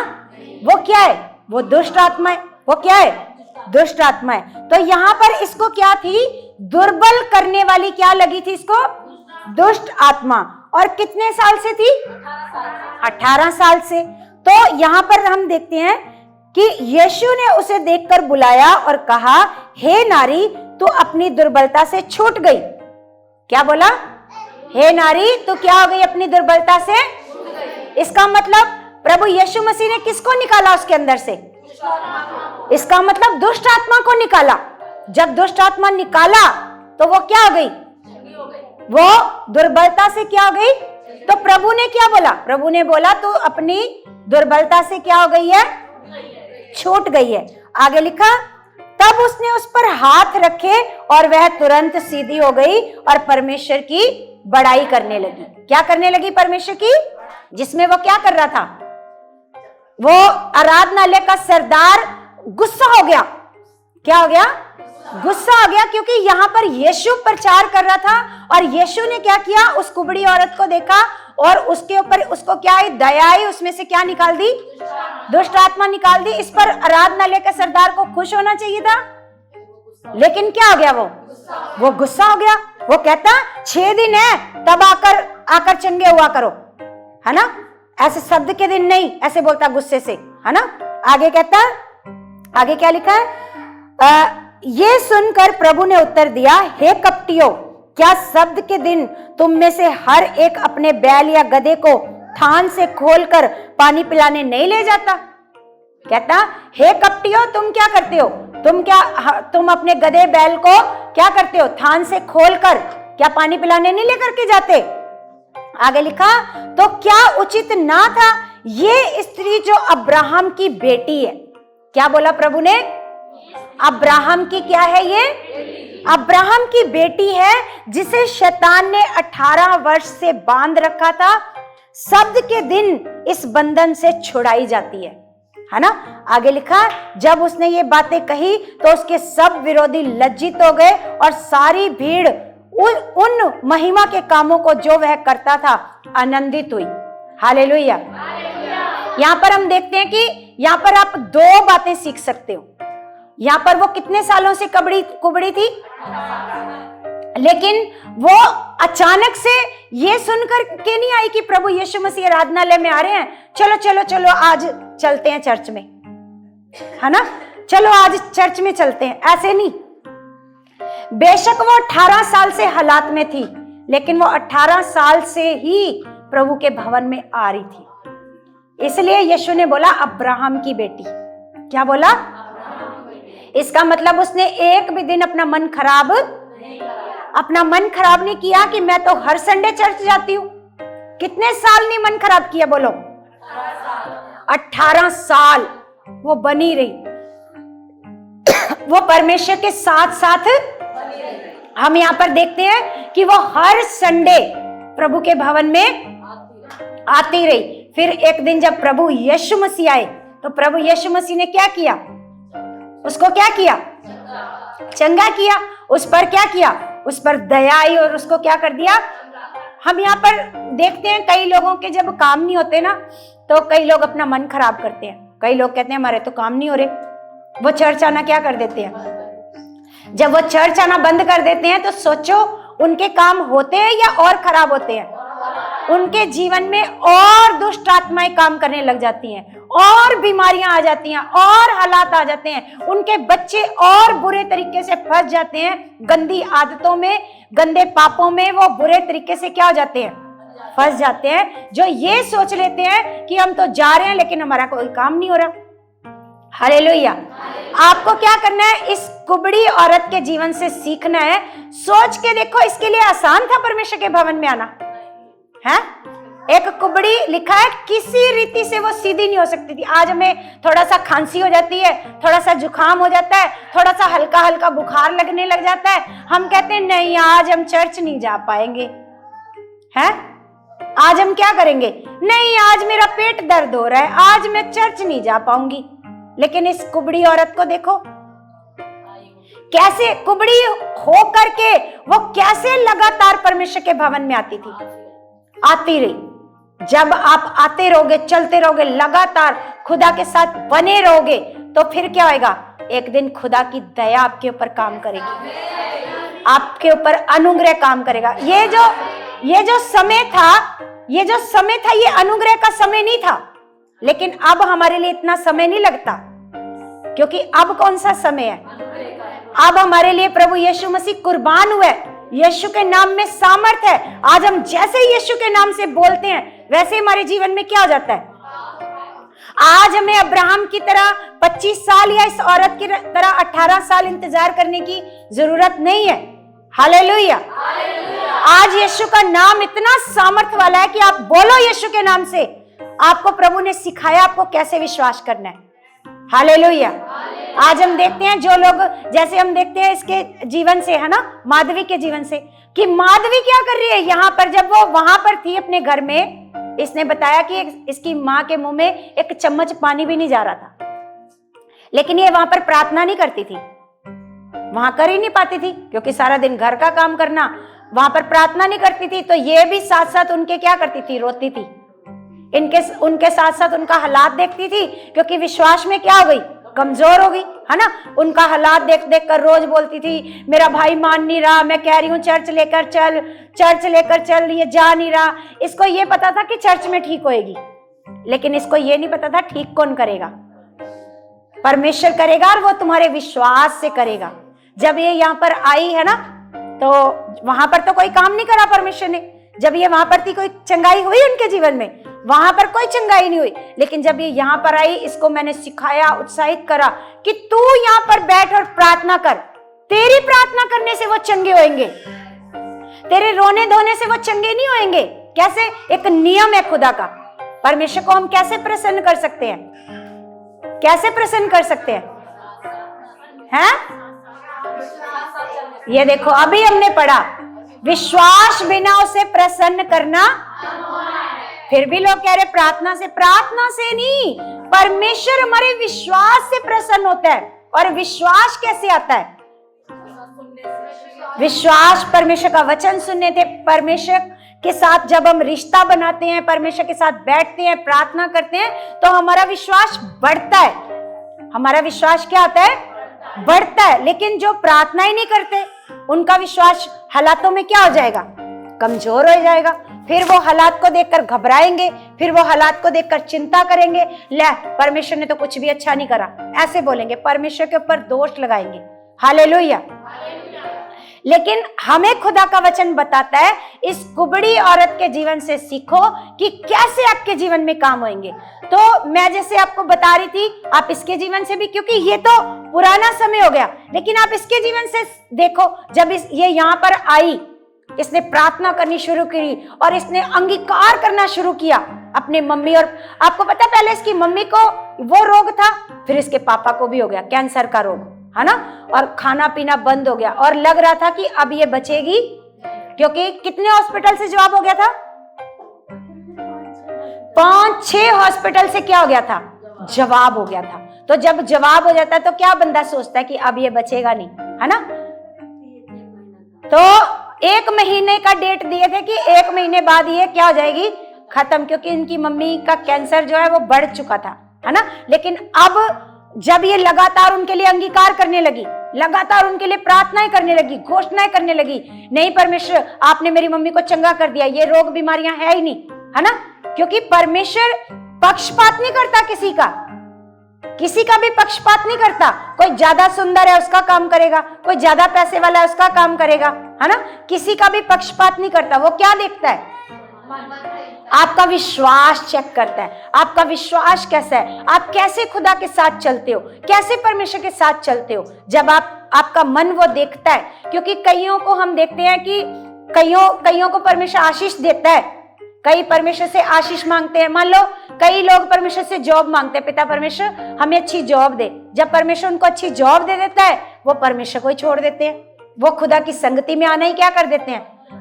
वो क्या है? वो दुष्ट आत्मा है। वो क्या है? दुष्ट आत्मा है। तो यहां पर इसको क्या थी? दुर्बल करने वाली क्या लगी थी इसको? दुष्ट आत्मा। और कितने साल से थी? 18 साल से। तो यहां पर हम देखते हैं कि यीशु ने उसे देखकर बुलाया और कहा, हे नारी, तू अपनी दुर्बलता से छूट गई। क्या बोला? हे नारी, तू क्या हो गई? अपनी दुर्बलता से। इसका मतलब प्रभु यीशु मसीह ने किसको निकाला उसके अंदर से? इसका मतलब दुष्ट आत्मा को निकाला। जब दुष्ट आत्मा निकाला तो वो क्या हो गई? वो दुर्बलता से क्या हो गई? तो प्रभु ने क्या बोला? प्रभु ने बोला तू अपनी दुर्बलता से क्या हो गई है? छूट गई है। आगे लिखा, तब उसने उस पर हाथ रखे और वह तुरंत सीधी हो गई और परमेश्वर की बड़ाई करने लगी। क्या करने लगी? परमेश्वर की। जिसमें वो क्या कर रहा था? वो आराधनालय का सरदार गुस्सा हो गया। क्या हो गया? गुस्सा हो गया, क्योंकि यहां पर यीशु प्रचार कर रहा था और यीशु ने क्या किया? उस कुबड़ी औरत को देखा और उसके ऊपर उसको क्या आई? दया आई। उसमें से क्या निकाल दी? दुष्ट आत्मा निकाल दी। इस पर आराधनालय के सरदार को खुश होना चाहिए था, लेकिन क्या हो गया? वो गुस्सा हो गया। वो कहता 6 दिन है तब आकर चंगे हुआ करो, है ना। ऐसे शब्द के दिन नहीं, ऐसे बोलता गुस्से से, है ना। आगे कहता, आगे क्या लिखा है? ये सुनकर प्रभु ने उत्तर दिया, हे कपटियों, क्या शब्द के दिन तुम में से हर एक अपने बैल या गधे को थान से खोलकर पानी पिलाने नहीं ले जाता? कहता, हे कपटियों, तुम क्या करते हो? तुम अपने गधे बैल को क्या करते हो? थान से खोलकर क्या पानी पिलाने नहीं लेकर के जाते? आगे लिखा, तो क्या उचित ना था ये स्त्री जो अब्राहम की बेटी है? क्या बोला प्रभु ने? अब्राहम की क्या है ये? अब्राहम की बेटी है, जिसे शैतान ने 18 वर्ष से बांध रखा था। शब्द के दिन इस बंधन से छुड़ाई जाती है ना? आगे लिखा, जब उसने ये बातें कही तो उसके सब विरोधी लज्जित हो गए और सारी भीड़ उन महिमा के कामों को जो वह करता था आनंदित हुई। हालेलुया। यहाँ पर हम देखते हैं कि यहाँ पर आप दो बातें सीख सकते हो। यहाँ पर वो कितने सालों से कुबड़ी थी, लेकिन वो अचानक से ये सुनकर के नहीं आई कि प्रभु यीशु मसीह आराधनालय में आ रहे हैं, चलो चलो चलो आज चलते हैं चर्च में, है ना, चलो आज चर्च में चलते हैं। ऐसे नहीं। बेशक वो 18 साल से हालात में थी, लेकिन वो 18 साल से ही प्रभु के भवन में आ रही थी। इसलिए यीशु ने बोला अब्राहम की बेटी। क्या बोला? इसका मतलब उसने एक भी दिन अपना मन खराब नहीं किया कि मैं तो हर संडे चर्च जाती हूं। कितने साल नहीं मन खराब किया? बोलो। 18 साल वो बनी रही। वो परमेश्वर के साथ साथ हम यहां पर देखते हैं कि वो हर संडे प्रभु के भवन में आती रही। फिर एक दिन जब प्रभु यीशु मसीह आए तो प्रभु यीशु मसीह ने क्या किया? उसको क्या किया? चंगा किया। उस पर क्या किया? उस पर दया आई और उसको क्या कर दिया? हम यहाँ पर देखते हैं कई लोगों के जब काम नहीं होते ना, तो कई लोग अपना मन खराब करते हैं। कई लोग कहते हैं हमारे तो काम नहीं हो रहे, वो चर्च आना क्या कर देते हैं। जब वो चर्च आना बंद कर देते हैं तो सोचो उनके काम होते हैं या और खराब होते हैं? उनके जीवन में और दुष्ट आत्माएं काम करने लग जाती हैं, और बीमारियां आ जाती हैं, और हालात आ जाते हैं। उनके बच्चे और बुरे तरीके से फंस जाते हैं, गंदी आदतों में, गंदे पापों में वो बुरे तरीके से क्या हो जाते हैं? फंस जाते हैं। जो ये सोच लेते हैं कि हम तो जा रहे हैं लेकिन हमारा कोई काम नहीं हो रहा। हालेलुया। आपको क्या करना है? इस कुबड़ी औरत के जीवन से सीखना है। सोच के देखो, इसके लिए आसान था परमेश्वर के भवन में आना है? एक कुबड़ी लिखा है, किसी रीति से वो सीधी नहीं हो सकती थी। आज हमें थोड़ा सा खांसी हो जाती है, थोड़ा सा जुकाम हो जाता है, थोड़ा सा हल्का हल्का बुखार लगने लग जाता है, हम कहते हैं नहीं आज हम चर्च नहीं जा पाएंगे, हैं? आज हम क्या करेंगे? नहीं आज मेरा पेट दर्द हो रहा है, आज मैं चर्च नहीं जा पाऊंगी। लेकिन इस कुबड़ी औरत को देखो, कैसे कुबड़ी हो करके वो कैसे लगातार परमेश्वर के भवन में आती थी, आती रही। जब आप आते रहोगे, चलते रहोगे, लगातार खुदा के साथ बने रहोगे, तो फिर क्या होगा? एक दिन खुदा की दया आपके ऊपर काम करेगी, आपके ऊपर अनुग्रह काम करेगा। ये जो समय था ये अनुग्रह का समय नहीं था, लेकिन अब हमारे लिए इतना समय नहीं लगता, क्योंकि अब कौन सा समय है? अब हमारे लिए प्रभु यीशु मसीह कुर्बान हुए। यीशु के नाम में सामर्थ है। आज हम जैसे यीशु के नाम से बोलते हैं वैसे हमारे जीवन में क्या हो जाता है? आज हमें अब्राहम की तरह 25 साल या इस औरत की तरह 18 साल इंतजार करने की जरूरत नहीं है। हालेलुया। आज यीशु का नाम इतना सामर्थ वाला है कि आप बोलो यीशु के नाम से। आपको प्रभु ने सिखाया आपको कैसे विश्वास करना है। हालेलुया। आज हम देखते हैं जो लोग, जैसे हम देखते हैं इसके जीवन से, है ना, माधवी के जीवन से, कि माधवी क्या कर रही है यहाँ पर। जब वो वहां पर थी अपने घर में, इसने बताया कि इसकी माँ के मुंह में एक चम्मच पानी भी नहीं जा रहा था, लेकिन ये वहां पर प्रार्थना नहीं करती थी, वहां कर ही नहीं पाती थी, क्योंकि सारा दिन घर का काम करना, वहां पर प्रार्थना नहीं करती थी। तो ये भी साथ साथ उनके क्या करती थी? रोती थी। उनके साथ साथ उनका हालात देखती थी, क्योंकि विश्वास में क्या हो गई? कमजोर हो गई, है ना। उनका हालात देख देख कर रोज बोलती थी, मेरा भाई मान नहीं रहा, मैं कह रही हूँ चर्च लेकर चल, ये जा नहीं रहा। इसको ये पता था कि चर्च में ठीक होएगी, लेकिन इसको ये नहीं पता था ठीक कौन करेगा? परमेश्वर करेगा, और वो तुम्हारे विश्वास से करेगा। जब ये यहाँ पर आई है ना, तो वहां पर तो कोई काम नहीं करा परमेश्वर ने। जब ये वहां पर थी, कोई चंगाई हुई उनके जीवन में? वहां पर कोई चंगाई नहीं हुई। लेकिन जब ये यहाँ पर आई, इसको मैंने सिखाया, उत्साहित करा कि तू यहाँ पर बैठ और प्रार्थना कर। तेरी प्रार्थना करने से वो चंगे होंगे, तेरे रोने धोने से वो चंगे नहीं होंगे। कैसे? एक नियम है खुदा का। परमेश्वर को हम कैसे प्रसन्न कर सकते हैं? कैसे प्रसन्न कर सकते हैं? हैं? ये देखो, अभी हमने पढ़ा, विश्वास बिना उसे प्रसन्न करना। फिर भी लोग कह रहे प्रार्थना से। प्रार्थना से नहीं, परमेश्वर हमारे विश्वास से प्रसन्न होता है। और विश्वास कैसे आता है? विश्वास परमेश्वर का वचन सुनने थे, परमेश्वर के साथ जब हम रिश्ता बनाते हैं, परमेश्वर के साथ बैठते हैं, प्रार्थना करते हैं, तो हमारा विश्वास बढ़ता है। हमारा विश्वास क्या आता है? बढ़ता है। लेकिन जो प्रार्थना ही नहीं करते, उनका विश्वास हालातों में क्या हो जाएगा? कमजोर हो जाएगा। फिर वो हालात को देखकर घबराएंगे, फिर वो हालात को देखकर चिंता करेंगे, ले परमेश्वर ने तो कुछ भी अच्छा नहीं करा, ऐसे बोलेंगे, परमेश्वर के ऊपर दोष लगाएंगे। हालेलुया। लेकिन हमें खुदा का वचन बताता है, इस कुबड़ी औरत के जीवन से सीखो कि कैसे आपके जीवन में काम होंगे। तो मैं जैसे आपको बता रही थी, आप इसके जीवन से भी, क्योंकि ये तो पुराना समय हो गया, लेकिन आप इसके जीवन से देखो। जब ये यहाँ पर आई, इसने प्रार्थना करनी शुरू की और इसने अंगीकार करना शुरू किया अपने मम्मी। और आपको पता है, पहले इसकी मम्मी को वो रोग था, फिर इसके पापा को भी हो गया कैंसर का रोग, है ना। और खाना पीना बंद हो गया और लग रहा था कि अब ये बचेगी, क्योंकि कितने हॉस्पिटल से जवाब हो गया था? 5-6 हॉस्पिटल से क्या हो गया था? जवाब हो गया था। तो जब जवाब हो जाता है तो क्या बंदा सोचता है कि अब ये बचेगा नहीं, है ना। तो 1 महीने का डेट दिए थे कि 1 महीने बाद ये क्या हो जाएगी? खत्म, क्योंकि इनकी मम्मी का कैंसर जो है वो बढ़ चुका था, है ना। लेकिन अब जब ये लगातार उनके लिए अंगीकार करने लगी, लगातार उनके लिए प्रार्थनाएं करने लगी, घोषणाएं करने लगी, नहीं परमेश्वर आपने मेरी मम्मी को चंगा कर दिया, ये रोग बीमारियां है ही नहीं, है ना। क्योंकि परमेश्वर पक्षपात नहीं करता किसी का भी पक्षपात नहीं करता। कोई ज्यादा सुंदर है उसका काम करेगा, कोई ज्यादा पैसे वाला है उसका काम करेगा, है ना। किसी का भी पक्षपात नहीं करता। वो क्या देखता है? आपका विश्वास चेक करता है। आपका विश्वास कैसा है? आप कैसे खुदा के साथ चलते हो, कैसे परमेश्वर के साथ चलते हो। जब आपका मन वो देखता है, क्योंकि कईयों को हम देखते हैं कि कईयों को परमेश्वर आशीष देता है, कई परमेश्वर से आशीष मांगते हैं। मान लो कई लोग परमेश्वर से जॉब मांगते हैं, पिता परमेश्वर हमें अच्छी जॉब दे। जब परमेश्वर उनको अच्छी जॉब दे देता है, वो परमेश्वर को ही छोड़ देते हैं, वो खुदा की संगति में आना ही क्या कर देते हैं?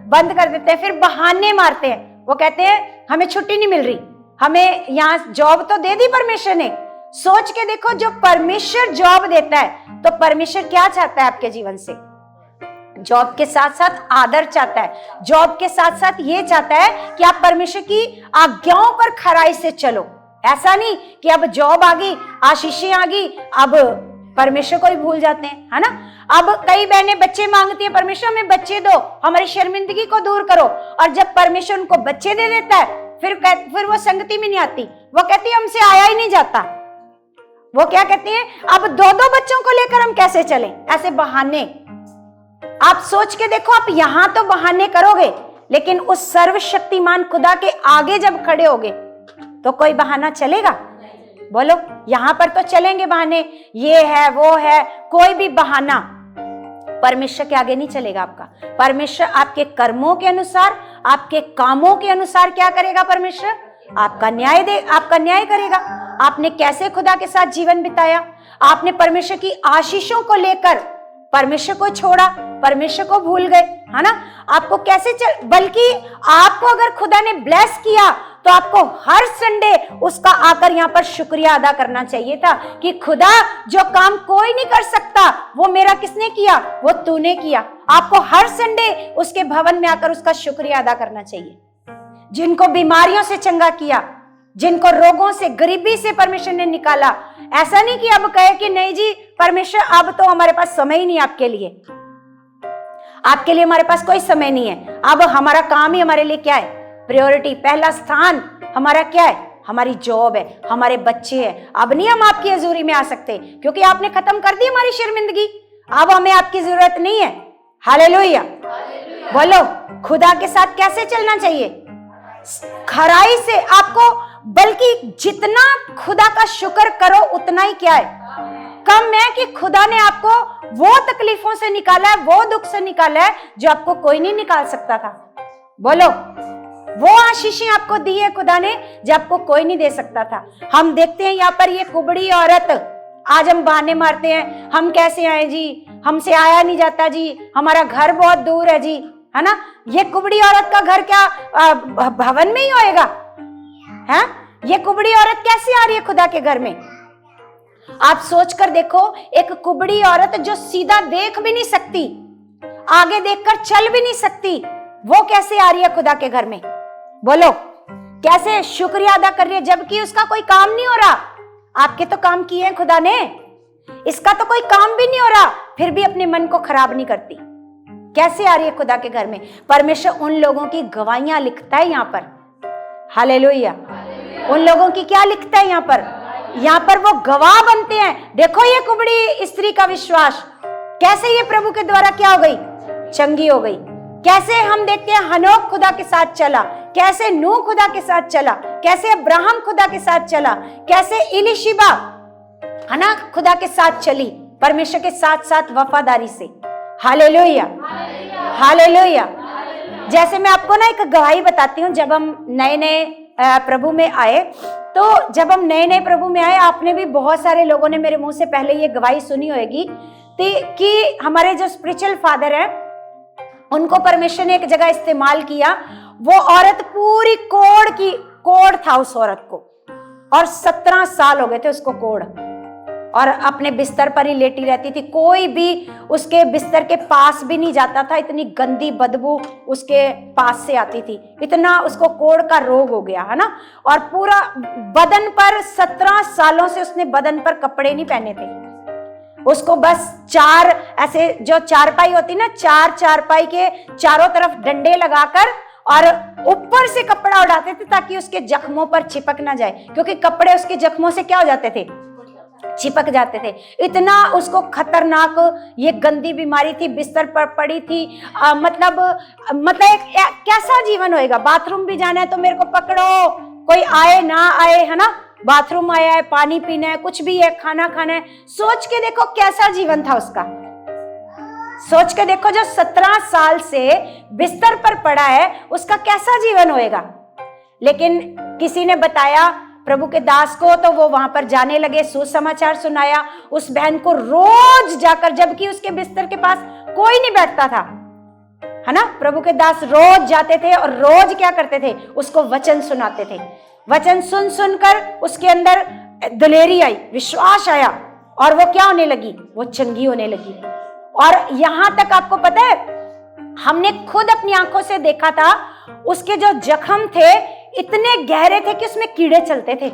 बंद कर देते हैं। फिर बहाने मारते हैं, वो कहते हैं हमें छुट्टी नहीं मिल रही, हमें यहाँ जॉब तो दे दी परमेश्वर ने। सोच के देखो, जो परमेश्वर जॉब देता है तो परमेश्वर क्या चाहता है आपके जीवन से? जॉब के साथ साथ आदर चाहता है, जॉब के साथ साथ ये चाहता है कि आप परमेश्वर की आज्ञाओं पर खराई से चलो। ऐसा नहीं कि अब जॉब आ गई, आशीषें आ गई, अब परमेश्वर को ही भूल जाते हैं, है ना। अब कई बहनें बच्चे मांगती है, परमेश्वर हमें बच्चे दो, हमारी शर्मिंदगी को दूर करो। और जब परमेश्वर उनको बच्चे दे देता है, फिर वो संगति में नहीं आती, वो कहती है हमसे आया ही नहीं जाता। वो क्या कहती है? अब 2-2 बच्चों को लेकर हम कैसे चलें? ऐसे बहाने। आप सोच के देखो, आप यहां तो बहाने करोगे, लेकिन उस सर्वशक्तिमान खुदा के आगे जब खड़े होगे तो कोई बहाना चलेगा? बोलो, यहां पर तो चलेंगे बहाने, ये है वो है, कोई भी बहाना परमेश्वर के आगे नहीं चलेगा आपका। परमेश्वर आपके कर्मों के अनुसार, आपके कामों के अनुसार क्या करेगा? परमेश्वर आपका न्याय करेगा। आपने कैसे खुदा के साथ जीवन बिताया, आपने परमेश्वर की आशीषों को लेकर परमेश्वर को छोड़ा, परमेश्वर को भूल गए, है ना। आपको कैसे बल्कि आपको अगर खुदा ने ब्लेस किया तो आपको हर संडे उसका आकर यहाँ पर शुक्रिया अदा करना चाहिए था कि खुदा, जो काम कोई नहीं कर सकता वो मेरा किसने किया? वो तूने किया। आपको हर संडे उसके भवन में आकर उसका शुक्रिया अदा करना चाहिए। जिनको बीमारियों से चंगा किया, जिनको रोगों से, गरीबी से परमेश्वर ने निकाला। ऐसा नहीं कि अब कहे कि नहीं जी परमेश्वर अब तो हमारे पास समय ही नहीं, आपके लिए हमारे पास कोई समय नहीं है। अब हमारा काम ही हमारे लिए क्या है? प्रायोरिटी, पहला स्थान हमारा क्या है? हमारी जॉब है, हमारे बच्चे हैं। अब नहीं हम आपकी हजूरी में आ सकते, क्योंकि आपने खत्म कर दी हमारी शर्मिंदगी। अब हमें आपकी जरूरत नहीं है। हालेलुया। बोलो, खुदा के साथ कैसे चलना चाहिए? खराई से आपको, बल्कि जितना खुदा का शुक्र करो उतना ही क्या है, कम है कि खुदा ने आपको वो तकलीफों से निकाला है, वो दुख से निकाला है जो आपको कोई नहीं निकाल सकता था। बोलो, वो आशीषें आपको दी है खुदा ने जो आपको कोई नहीं दे सकता था। हम देखते हैं यहाँ पर ये कुबड़ी औरत, आज हम बहाने मारते हैं, हम कैसे आए जी, हमसे आया नहीं जाता जी, हमारा घर बहुत दूर है जी, है ना। ये कुबड़ी औरत का घर क्या भवन में ही होएगा, है? ये कुबड़ी औरत कैसे आ रही है खुदा के घर में? आप सोच कर देखो, एक कुबड़ी औरत जो सीधा देख भी नहीं सकती, आगे देखकर चल भी नहीं सकती, वो कैसे आ रही है खुदा के घर में? बोलो, कैसे शुक्रिया अदा कर रही है, जबकि उसका कोई काम नहीं हो रहा। आपके तो काम किए हैं खुदा ने, इसका तो कोई काम भी नहीं हो रहा, फिर भी अपने मन को खराब नहीं करती। कैसे आ रही है खुदा के घर में? परमेश्वर उन लोगों की गवाहियां लिखता है यहाँ पर। हालेलुया। उन लोगों की क्या लिखता है यहाँ पर? यहाँ पर वो गवाह बनते हैं। देखो ये कुबड़ी स्त्री का विश्वास कैसे ये प्रभु के द्वारा क्या हो गई, चंगी हो गई। कैसे हम देखते हैं हनोक खुदा के साथ चला, कैसे नूह खुदा के साथ चला, कैसे अब्राहम खुदा के साथ चला, कैसे इलिशिबा है ना खुदा के साथ चली, परमेश्वर के साथ साथ वफादारी से। Hallelujah, hallelujah. जैसे मैं आपको ना एक गवाही बताती हूँ, जब हम नए नए प्रभु में आए, तो जब हम नए नए प्रभु में आए, आपने भी बहुत सारे लोगों ने मेरे मुंह से पहले ये गवाही सुनी होगी कि हमारे जो स्पिरिचुअल फादर है उनको परमेश्वर ने एक जगह इस्तेमाल किया। वो औरत पूरी कोढ़ था उस औरत को, और 17 साल हो गए थे उसको कोढ़, और अपने बिस्तर पर ही लेटी रहती थी, कोई भी उसके बिस्तर के पास भी नहीं जाता था, इतनी गंदी बदबू उसके पास से आती थी, इतना उसको कोढ़ का रोग हो गया, है ना। और पूरा बदन पर 17 सालों से उसने बदन पर कपड़े नहीं पहने थे, उसको बस 4 ऐसे जो चारपाई होती ना, 4 चारपाई के चारों तरफ डंडे लगाकर और ऊपर से कपड़ा उड़ाते थे ताकि उसके जख्मों पर चिपक ना जाए, क्योंकि कपड़े उसके जख्मों से क्या हो जाते थे, चिपक जाते थे। इतना उसको खतरनाक ये गंदी बीमारी थी, बिस्तर पर पड़ी थी। मतलब एक कैसा जीवन होएगा? बाथरूम भी जाना है तो मेरे को पकड़ो, कोई आए ना आए, है ना, बाथरूम आया है, पानी पीना है, कुछ भी है, खाना खाना है। सोच के देखो कैसा जीवन था उसका। सोच के देखो, जो 17 साल से बिस्तर पर पड़ा है उसका कैसा जीवन होएगा। लेकिन किसी ने बताया प्रभु के दास को, तो वो वहां पर जाने लगे, सुसमाचार सुनाया उस बहन को रोज जाकर, जबकि उसके बिस्तर के पास कोई नहीं बैठता था, है ना। प्रभु के दास रोज जाते थे और रोज क्या करते थे, उसको वचन सुनाते थे। वचन सुन सुनकर उसके अंदर दिलेरी आई, विश्वास आया, और वो क्या होने लगी, वो चंगी होने लगी। और यहां तक आपको पता है, हमने खुद अपनी आंखों से देखा था, उसके जो जख्म थे इतने गहरे थे कि उसमें कीड़े चलते थे।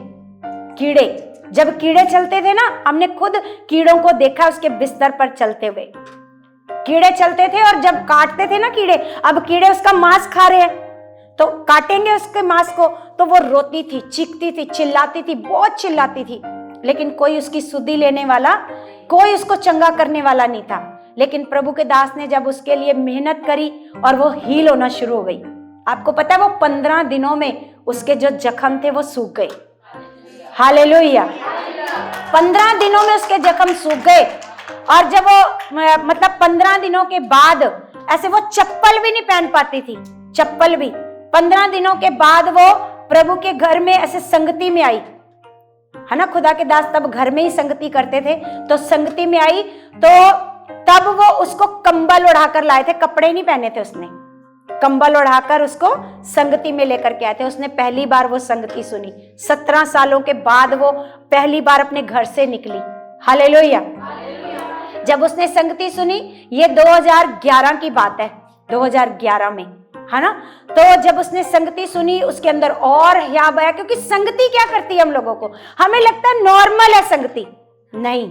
कीड़े, जब कीड़े चलते थे ना, हमने खुद कीड़ों को देखा उसके बिस्तर पर चलते हुए, कीड़े चलते थे। और जब काटते थे ना कीड़े, अब कीड़े उसका मांस खा रहे हैं, तो काटेंगे उसके मांस को, तो वो रोती थी, चीखती थी, चिल्लाती थी, बहुत चिल्लाती थी, लेकिन कोई उसकी सुधि लेने वाला, कोई उसको चंगा करने वाला नहीं था। लेकिन प्रभु के दास ने जब उसके लिए मेहनत करी और वो हील होना शुरू हो गई। आपको पता है, वो 15 दिनों में उसके जो जख्म थे वो सूख गए। हालेलुया। 15 दिनों में उसके जख्म सूख गए। और जब वो मतलब 15 दिनों के बाद ऐसे वो चप्पल भी नहीं पहन पाती थी, चप्पल भी। 15 दिनों के बाद वो प्रभु के घर में ऐसे संगति में आई, है ना। खुदा के दास तब घर में ही संगति करते थे, तो संगति में आई, तो तब वो उसको कंबल उड़ाकर लाए थे, कपड़े नहीं पहने थे उसने, कंबल उड़ाकर उसको संगति में लेकर के आए थे। उसने पहली बार वो संगति सुनी, 17 सालों के बाद वो पहली बार अपने घर से निकली। हालेलुया। जब उसने संगति सुनी, ये 2011 की बात है, 2011 में, है ना। तो जब उसने संगति सुनी, उसके अंदर और हियाब आया, क्योंकि संगति क्या करती है हम लोगों को, हमें लगता है नॉर्मल है संगति, नहीं,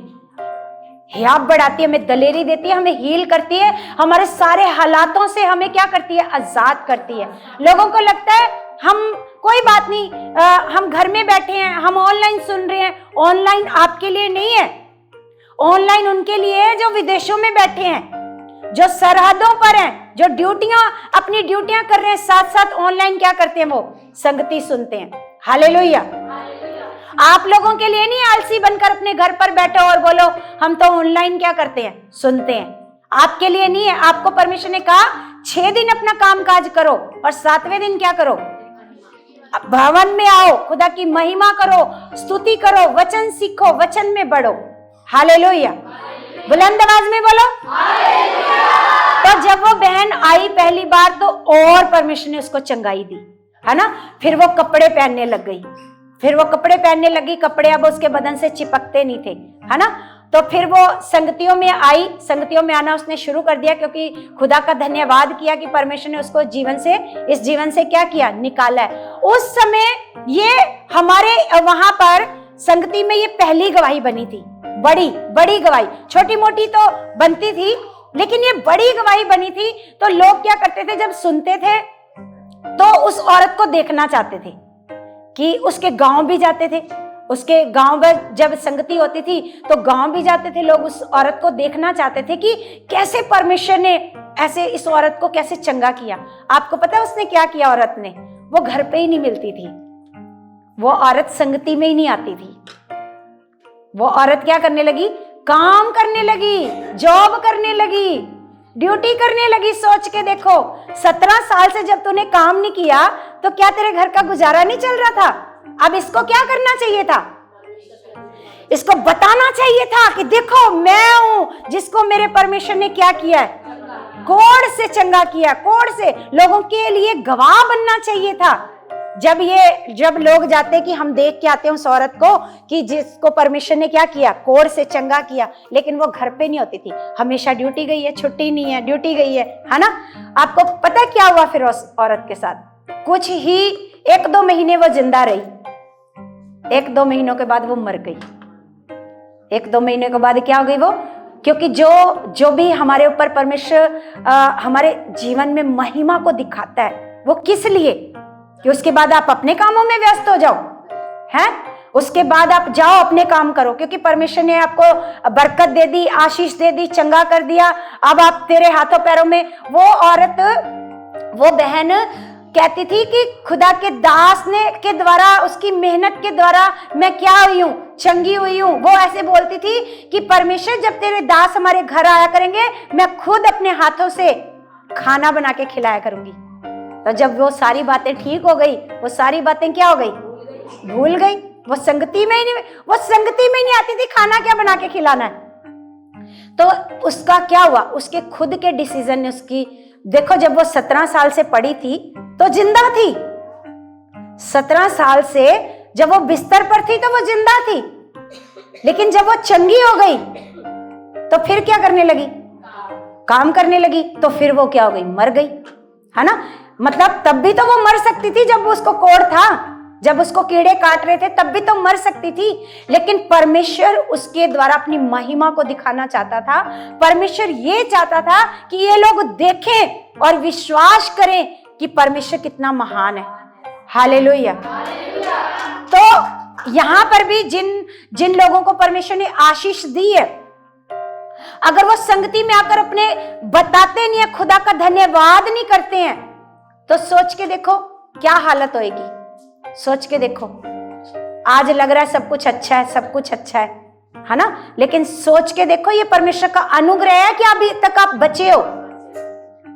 हियाब बढ़ाती है, हमें दलेरी देती है, हमें हील करती है, हमारे सारे हालातों से हमें क्या करती है, आजाद करती है। लोगों को लगता है हम कोई बात नहीं, हम घर में बैठे हैं, हम ऑनलाइन सुन रहे हैं। ऑनलाइन आपके लिए नहीं है, ऑनलाइन उनके लिए है जो विदेशों में बैठे हैं, जो सरहदों पर हैं, जो अपनी ड्यूटियां कर रहे हैं, साथ साथ ऑनलाइन क्या करते हैं, वो संगति सुनते हैं। हालेलुया। आप लोगों के लिए नहीं आलसी बनकर अपने घर पर बैठो और बोलो हम तो ऑनलाइन क्या करते हैं, सुनते हैं। आपके लिए नहीं है। आपको परमेश्वर ने कहा 6 दिन अपना कामकाज करो और 7वें दिन क्या करो, भवन में आओ, खुदा की महिमा करो, स्तुति करो, वचन सीखो, वचन में बढ़ो। हालेलुया। बुलंद आवाज में बोलो। तो जब वो बहन आई पहली बार तो और परमेश्वर ने उसको चंगाई दी, है ना। फिर वो कपड़े पहनने लग गई, कपड़े अब उसके बदन से चिपकते नहीं थे, है ना। तो फिर वो संगतियों में आई, संगतियों में आना उसने शुरू कर दिया, क्योंकि खुदा का धन्यवाद किया कि परमेश्वर ने उसको इस जीवन से क्या किया, निकाला है। उस समय ये हमारे वहां पर संगति में ये पहली गवाही बनी थी, बड़ी गवाही। छोटी मोटी तो बनती थी, लेकिन ये बड़ी गवाही बनी थी। तो लोग क्या करते थे, जब सुनते थे तो उस औरत को देखना चाहते थे, कि उसके गांव भी जाते थे, उसके गांव में जब संगति होती थी तो गांव भी जाते थे लोग, उस औरत को देखना चाहते थे कि कैसे परमेश्वर ने ऐसे इस औरत को कैसे चंगा किया। आपको पता है उसने क्या किया, औरत ने, वो घर पे ही नहीं मिलती थी, वो औरत संगति में ही नहीं आती थी। वो औरत क्या करने लगी, काम करने लगी, जॉब करने लगी, ड्यूटी करने लगी। सोच के देखो, 17 साल से जब तूने काम नहीं किया तो क्या तेरे घर का गुजारा नहीं चल रहा था। अब इसको क्या करना चाहिए था, इसको बताना चाहिए था कि देखो मैं हूं जिसको मेरे परमेश्वर ने क्या किया है, कोढ़ से चंगा किया, कोढ़ से। लोगों के लिए गवाह बनना चाहिए था। जब लोग जाते कि हम देख के आते हैं उस औरत को कि जिसको परमेश्वर ने क्या किया, कोढ़ से चंगा किया, लेकिन वो घर पे नहीं होती थी, हमेशा ड्यूटी गई है, छुट्टी नहीं है, ड्यूटी गई है ना। आपको पता क्या हुआ फिर उस औरत के साथ, कुछ ही 1-2 महीने वो जिंदा रही, 1-2 महीनों के बाद वो मर गई। 1-2 महीने के बाद क्या हो गई वो, क्योंकि जो भी हमारे ऊपर परमेश्वर हमारे जीवन में महिमा को दिखाता है, वो किस लिए, कि उसके बाद आप अपने कामों में व्यस्त हो जाओ, हैं, उसके बाद आप जाओ अपने काम करो, क्योंकि परमेश्वर ने आपको बरकत दे दी, आशीष दे दी, चंगा कर दिया। अब आप तेरे हाथों पैरों में। वो औरत, वो बहन कहती थी कि खुदा के दास ने के द्वारा, उसकी मेहनत के द्वारा मैं क्या हुई हूं, चंगी हुई हूं। वो ऐसे बोलती थी कि परमेश्वर जब तेरे दास हमारे घर आया करेंगे, मैं खुद अपने हाथों से खाना बना के खिलाया करूंगी। तो जब वो सारी बातें ठीक हो गई, वो सारी बातें क्या हो गई, भूल गई। वो संगति में ही नहीं आती थी, खाना क्या बना के खिलाना है। तो उसका क्या हुआ, उसके खुद के डिसीजन ने उसकी, देखो जब वो 17 साल से पड़ी थी तो जिंदा थी, 17 साल से जब वो बिस्तर पर थी तो वो जिंदा थी, लेकिन जब वो चंगी हो गई तो फिर क्या करने लगी, काम करने लगी। तो फिर वो क्या हो गई, मर गई, है ना। मतलब तब भी तो वो मर सकती थी, जब उसको कोढ़ था, जब उसको कीड़े काट रहे थे, तब भी तो मर सकती थी, लेकिन परमेश्वर उसके द्वारा अपनी महिमा को दिखाना चाहता था। परमेश्वर ये चाहता था कि ये लोग देखें और विश्वास करें कि परमेश्वर कितना महान है। हालेलुया। तो यहां पर भी जिन लोगों को परमेश्वर ने आशीष दी है, अगर वो संगति में आकर अपने बताते नहीं है, खुदा का धन्यवाद नहीं करते हैं, तो सोच के देखो क्या हालत होएगी। सोच के देखो, आज लग रहा है सब कुछ अच्छा है, सब कुछ अच्छा है ना, लेकिन सोच के देखो ये परमेश्वर का अनुग्रह है कि अभी तक आप बचे हो।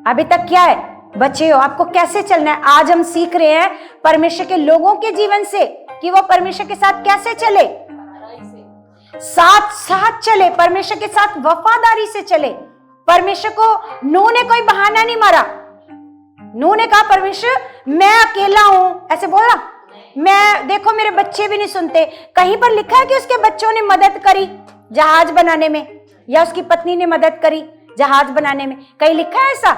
अभी तक क्या है, बचे हो। आपको कैसे चलना है, आज हम सीख रहे हैं परमेश्वर के लोगों के जीवन से कि वो परमेश्वर के साथ कैसे चले, साथ साथ चले, परमेश्वर के साथ वफादारी से चले। परमेश्वर को नूह ने कोई बहाना नहीं मारा। नूह ने कहा परमेश्वर मैं अकेला हूं, ऐसे बोला, मैं देखो मेरे बच्चे भी नहीं सुनते। कहीं पर लिखा है कि उसके बच्चों ने मदद करी जहाज बनाने में, या उसकी पत्नी ने मदद करी जहाज बनाने में, कहीं लिखा है ऐसा?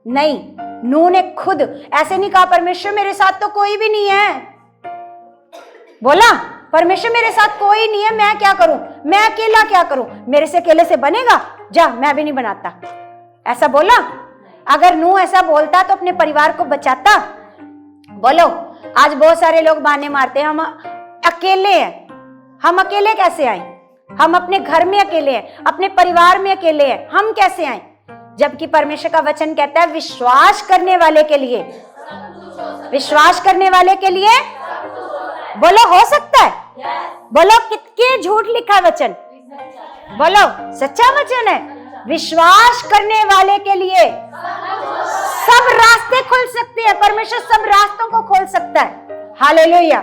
नहीं। नूह ने खुद ऐसे नहीं कहा परमेश्वर मेरे साथ तो कोई भी नहीं है, बोला परमेश्वर मेरे साथ कोई नहीं है, मैं क्या करूं, मैं अकेला क्या करूं, मेरे से अकेले से बनेगा, जा मैं भी नहीं बनाता, ऐसा बोला? अगर नूह ऐसा बोलता तो अपने परिवार को बचाता? बोलो, आज बहुत सारे लोग बहाने मारते हैं, हम अकेले हैं। हम अकेले कैसे आए? हम अपने घर में अकेले हैं, अपने परिवार में अकेले हैं, हम कैसे आए? जबकि परमेश्वर का वचन कहता है विश्वास करने वाले के लिए, विश्वास करने वाले के लिए बोलो हो सकता है। बोलो कितने झूठ लिखा है वचन, बोलो सच्चा वचन है। विश्वास करने वाले के लिए सब रास्ते खुल सकते हैं, परमेश्वर सब रास्तों को खोल सकता है। Hallelujah,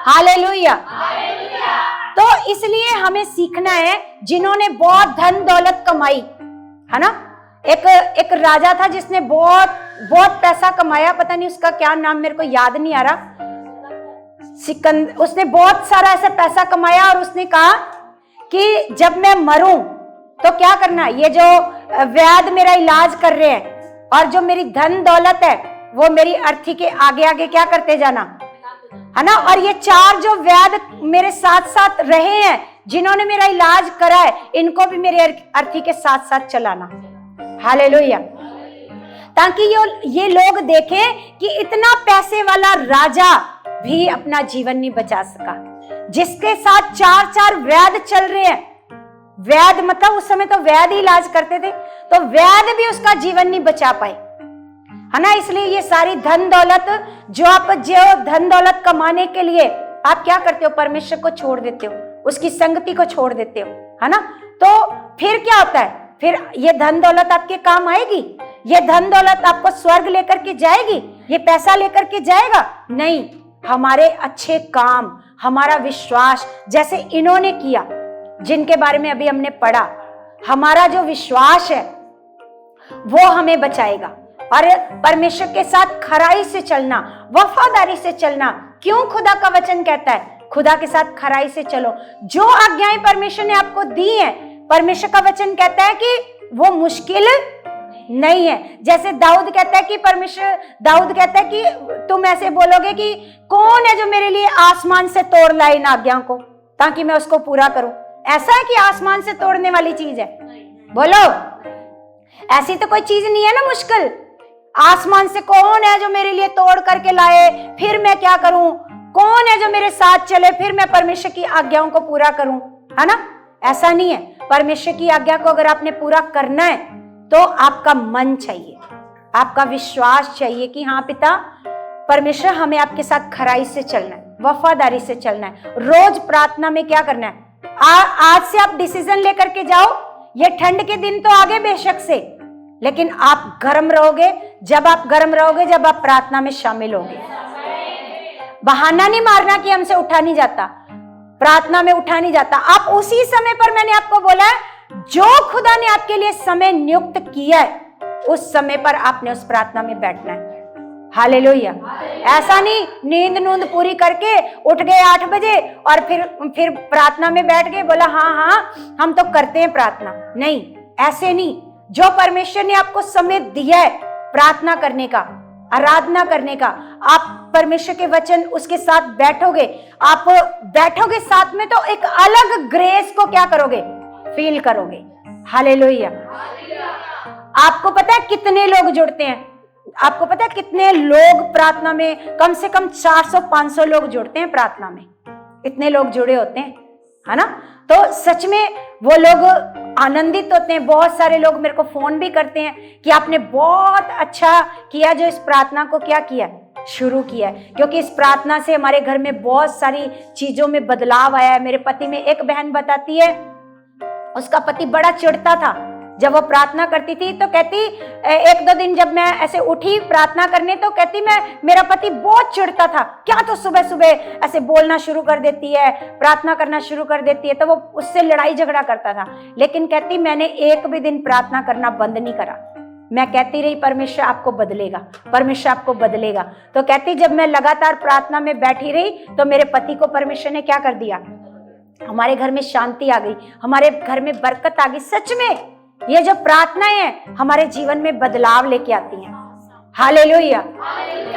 hallelujah. तो इसलिए हमें सीखना है, जिन्होंने बहुत धन दौलत कमाई है ना, एक राजा था जिसने बहुत बहुत पैसा कमाया, पता नहीं उसका क्या नाम मेरे को याद नहीं आ रहा, उसने बहुत सारा ऐसा पैसा कमाया और उसने कहा कि जब मैं मरूं तो क्या करना, ये जो वैद्य मेरा इलाज कर रहे हैं और जो मेरी धन दौलत है वो मेरी अर्थी के आगे आगे क्या करते जाना, है ना। और ये 4 जो वैद्य मेरे साथ साथ रहे हैं, जिन्होंने मेरा इलाज करा है, इनको भी मेरे अर्थी के साथ साथ चलाना। हालेलुया। ताकि ये लोग देखें कि इतना पैसे वाला राजा भी अपना जीवन नहीं बचा सका, जिसके साथ 4 वैद्य चल रहे हैं। वैद्य मतलब उस समय तो वैद्य इलाज करते थे, तो वैद्य भी उसका जीवन नहीं बचा पाए, है ना। इसलिए ये सारी धन दौलत जो धन दौलत कमाने के लिए आप क्या करते हो, परमेश्वर को छोड़ देते हो, उसकी संगति को छोड़ देते हो, है ना। तो फिर क्या होता है, फिर ये धन दौलत आपके काम आएगी, ये धन दौलत आपको स्वर्ग लेकर के जाएगी, ये पैसा लेकर के जाएगा? नहीं, हमारे अच्छे काम, हमारा विश्वास, जैसे इन्होंने किया, जिनके बारे में अभी हमने पढ़ा, हमारा जो विश्वास है वो हमें बचाएगा। और परमेश्वर के साथ खराई से चलना, वफादारी से चलना। क्यों खुदा का वचन कहता है खुदा के साथ खराई से चलो। जो आज्ञाएं परमेश्वर ने आपको दी हैं, परमेश्वर का वचन कहता है कि वो मुश्किल नहीं है। जैसे दाऊद कहता है कि दाऊद कहता है कि तुम ऐसे बोलोगे कि कौन है जो मेरे लिए आसमान से तोड़ लाए इन आज्ञाओं को ताकि मैं उसको पूरा करूं। ऐसा है कि आसमान से तोड़ने वाली चीज है? बोलो, ऐसी तो कोई चीज नहीं है ना मुश्किल। आसमान से कौन है जो मेरे लिए तोड़ करके लाए, फिर मैं क्या करूं? कौन है जो मेरे साथ चले, फिर मैं परमेश्वर की आज्ञाओं को पूरा करूं, है ना। ऐसा नहीं है। परमेश्वर की आज्ञा को अगर आपने पूरा करना है तो आपका मन चाहिए, आपका विश्वास चाहिए कि हाँ पिता परमेश्वर, हमें आपके साथ खराई से चलना है, वफादारी से चलना है। रोज प्रार्थना में क्या करना है, आज से आप डिसीजन लेकर के जाओ। ये ठंड के दिन तो आगे बेशक से, लेकिन आप गर्म रहोगे जब आप प्रार्थना में शामिल होगे। बहाना नहीं मारना कि हमसे उठा नहीं जाता, प्रार्थना में उठा नहीं जाता। आप उसी समय पर, मैंने आपको बोला है, जो खुदा ने आपके लिए समय नियुक्त किया है, उस समय पर आपने उस प्रार्थना में बैठना है। हालेलुया। ऐसा नहीं नींद पूरी करके उठ गए 8 बजे और फिर प्रार्थना में बैठ गए, बोला हाँ हम तो करते हैं प्रार्थना। नहीं, ऐसे नहीं। जो परमेश्वर ने आपको समय दिया है प्रार्थना करने का, आराधना करने का, आप परमेश्वर के वचन उसके साथ बैठोगे, आप बैठोगे साथ में, तो एक अलग ग्रेस को क्या करोगे, फील करोगे। हालेलुया। आपको पता है कितने लोग जुड़ते हैं? आपको पता है कितने लोग प्रार्थना में? कम से कम 400-500 लोग जुड़ते हैं प्रार्थना में। इतने लोग जुड़े होते हैं, है ना। तो सच में वो लोग आनंदित होते हैं। बहुत सारे लोग मेरे को फोन भी करते हैं कि आपने बहुत अच्छा किया जो इस प्रार्थना को क्या किया, शुरू किया है, क्योंकि इस प्रार्थना से हमारे घर में बहुत सारी चीजों में बदलाव आया है। मेरे पति में, एक बहन बताती है, उसका पति बड़ा चिढ़ता था जब वो प्रार्थना करती थी। तो कहती 1-2 दिन जब मैं ऐसे उठी प्रार्थना करने, तो कहती मेरा पति बहुत चिढ़ता था, क्या तो सुबह सुबह ऐसे बोलना शुरू कर देती है, प्रार्थना करना शुरू कर देती है। तो वो उससे लड़ाई झगड़ा करता था। लेकिन कहती मैंने एक भी दिन प्रार्थना करना बंद नहीं करा। मैं कहती रही परमेश्वर आपको बदलेगा, परमेश्वर आपको बदलेगा। तो कहती जब मैं लगातार प्रार्थना में बैठी रही तो मेरे पति को परमेश्वर ने क्या कर दिया, हमारे घर में शांति आ गई, हमारे घर में बरकत आ गई। सच में ये जो प्रार्थनाएं हैं हमारे जीवन में बदलाव लेके आती हैं। हालेलुया।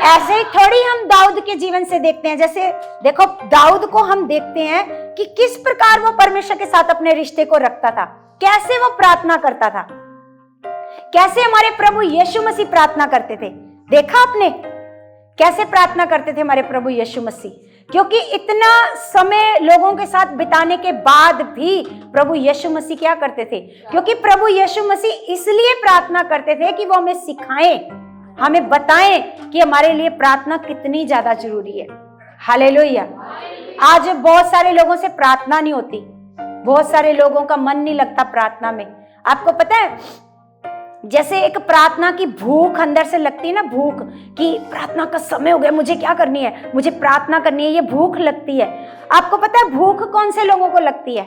ऐसे ही थोड़ी हम दाऊद के जीवन से देखते हैं। जैसे देखो, दाऊद को हम देखते हैं कि किस प्रकार वो परमेश्वर के साथ अपने रिश्ते को रखता था, कैसे वो प्रार्थना करता था, कैसे हमारे प्रभु यीशु मसीह प्रार्थना करते थे। देखा आपने कैसे प्रार्थना करते थे हमारे प्रभु यीशु मसीह? क्योंकि इतना समय लोगों के साथ बिताने के बाद भी प्रभु यीशु मसीह क्या करते थे? क्योंकि प्रभु यीशु मसीह इसलिए प्रार्थना करते थे कि वो हमें सिखाएं, हमें बताएं कि हमारे लिए प्रार्थना कितनी ज्यादा जरूरी है। हालेलुया। आज बहुत सारे लोगों से प्रार्थना नहीं होती, बहुत सारे लोगों का मन नहीं लगता प्रार्थना में। आपको पता है, जैसे एक प्रार्थना की भूख अंदर से लगती है ना, भूख कि प्रार्थना का समय हो गया, मुझे क्या करनी है, मुझे प्रार्थना करनी है, ये भूख लगती है। आपको पता है भूख कौन से लोगों को लगती है?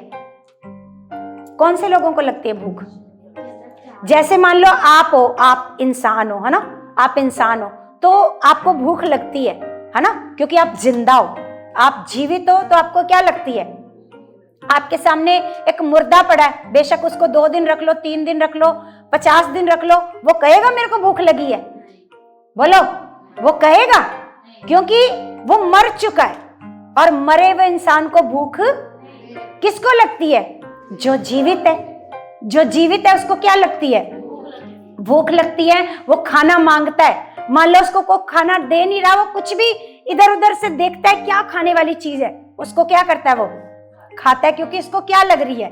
कौन से लोगों को लगती है भूख? जैसे मान लो आप हो, आप इंसान हो, है ना, आप इंसान हो तो आपको भूख लगती है ना, क्योंकि आप जिंदा हो, आप जीवित हो, तो आपको क्या लगती है? आपके सामने एक मुर्दा पड़ा है, बेशक उसको 2 दिन रख लो, 3 दिन रख लो, 50 दिन रख लो, वो कहेगा मेरे को भूख लगी है? बोलो, वो कहेगा? क्योंकि वो मर चुका है, और मरे हुए इंसान को भूख किसको लगती है? जो जीवित है। जो जीवित है उसको क्या लगती है? भूख लगती है। वो खाना मांगता है। मान लो उसको कोई खाना दे नहीं रहा, वो कुछ भी इधर उधर से देखता है क्या खाने वाली चीज है, उसको क्या करता है? वो खाता है, क्योंकि इसको क्या लग रही है।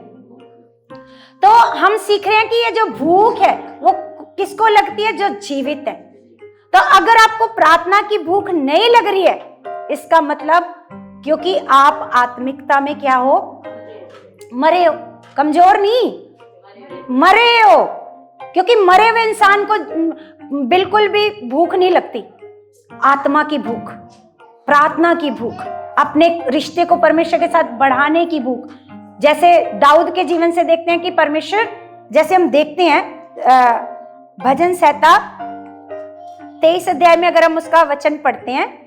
तो हम सीख रहे हैं कि ये जो भूख है वो किसको लगती है? जो जीवित है। तो अगर आपको प्रार्थना की भूख नहीं लग रही है, इसका मतलब क्योंकि आप आत्मिकता में क्या हो? मरे हो। कमजोर नहीं, मरे हो। क्योंकि मरे हुए इंसान को बिल्कुल भी भूख नहीं लगती। आत्मा की भूख, प्रार्थना की भूख, अपने रिश्ते को परमेश्वर के साथ बढ़ाने की भूख। जैसे दाऊद के जीवन से देखते हैं कि परमेश्वर, जैसे हम देखते हैं भजन संहिता 23 अध्याय में, अगर हम उसका वचन पढ़ते हैं,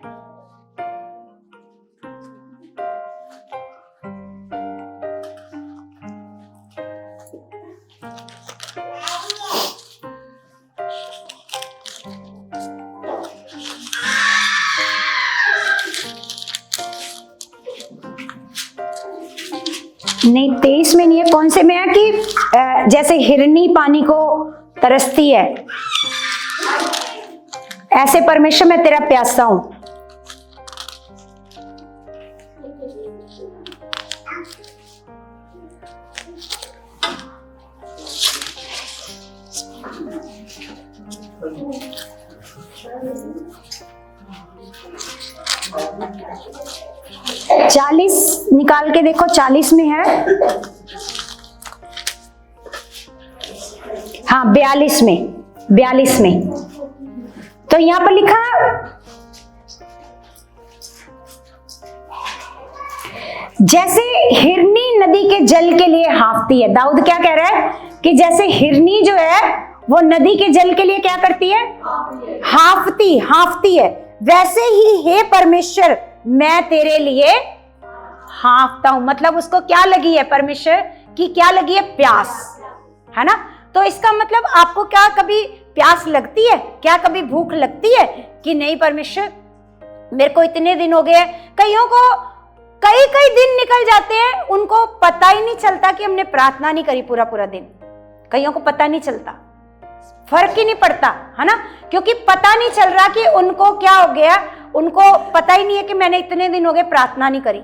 नहीं 23 में नहीं है, कौन से में है कि जैसे हिरनी पानी को तरसती है, ऐसे परमेश्वर मैं तेरा प्यासा हूं। चालीस निकाल के देखो, 40 में है। हाँ 42 में। तो यहां पर लिखा जैसे हिरनी नदी के जल के लिए हाफती है। दाऊद क्या कह रहा है कि जैसे हिरनी जो है वो नदी के जल के लिए क्या करती है? हाफती है। वैसे ही हे परमेश्वर मैं तेरे लिए हाँफता हूं। मतलब उसको क्या लगी है? परमेश्वर की क्या लगी है? प्यास, है ना। तो इसका मतलब आपको क्या कभी प्यास लगती है? क्या कभी भूख लगती है कि नहीं परमेश्वर मेरे को इतने दिन हो गए? कईयों को कई दिन निकल जाते हैं, उनको पता ही नहीं चलता कि हमने प्रार्थना नहीं करी पूरा दिन। कईयों को पता नहीं चलता, फर्क ही नहीं पड़ता, है ना, क्योंकि पता नहीं चल रहा कि उनको क्या हो गया। उनको पता ही नहीं है कि मैंने इतने दिन हो गए प्रार्थना नहीं करी,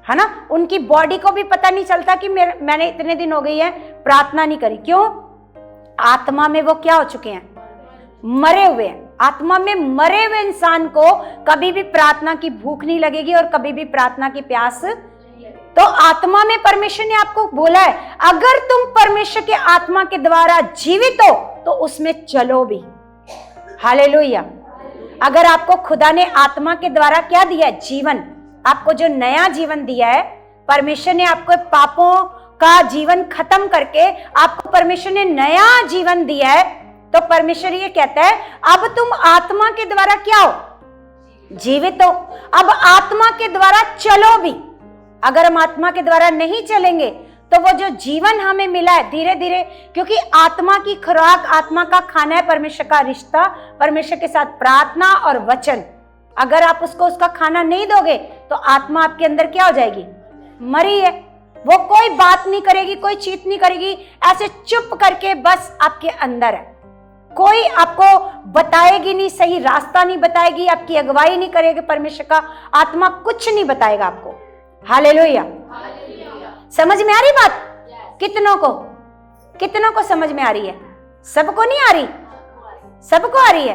है ना। उनकी बॉडी को भी पता नहीं चलता कि मैंने इतने दिन हो गई है प्रार्थना नहीं करी। क्यों? आत्मा में वो क्या हो चुके हैं? मरे हुए हैं। आत्मा में मरे हुए इंसान को कभी भी प्रार्थना की भूख नहीं लगेगी और कभी भी प्रार्थना की प्यास। तो आत्मा में परमेश्वर ने आपको बोला है, अगर तुम परमेश्वर के आत्मा के द्वारा जीवित हो तो उसमें चलो भी। हालेलुया। अगर आपको खुदा ने आत्मा के द्वारा क्या दिया है? जीवन। आपको जो नया जीवन दिया है, परमेश्वर ने आपको पापों का जीवन खत्म करके आपको परमेश्वर ने नया जीवन दिया है। तो परमेश्वर ये कहता है अब तुम आत्मा के द्वारा क्या हो? जीवित हो। अब आत्मा के द्वारा चलो भी। अगर हम आत्मा के द्वारा नहीं चलेंगे तो वो जो जीवन हमें मिला है धीरे धीरे, क्योंकि आत्मा की खुराक, आत्मा का खाना है परमेश्वर का रिश्ता, परमेश्वर के साथ प्रार्थना और वचन। अगर आप उसको उसका खाना नहीं दोगे तो आत्मा आपके अंदर क्या हो जाएगी? मरी है। वो कोई बात नहीं करेगी, कोई चीत नहीं करेगी, ऐसे चुप करके बस आपके अंदर है। कोई आपको बताएगी नहीं, सही रास्ता नहीं बताएगी, आपकी अगुवाई नहीं करेगी, परमेश्वर का आत्मा कुछ नहीं बताएगा आपको। हालेलुया। समझ में आ रही बात? कितनों को समझ में आ रही है? सबको नहीं आ रही? सबको आ रही है।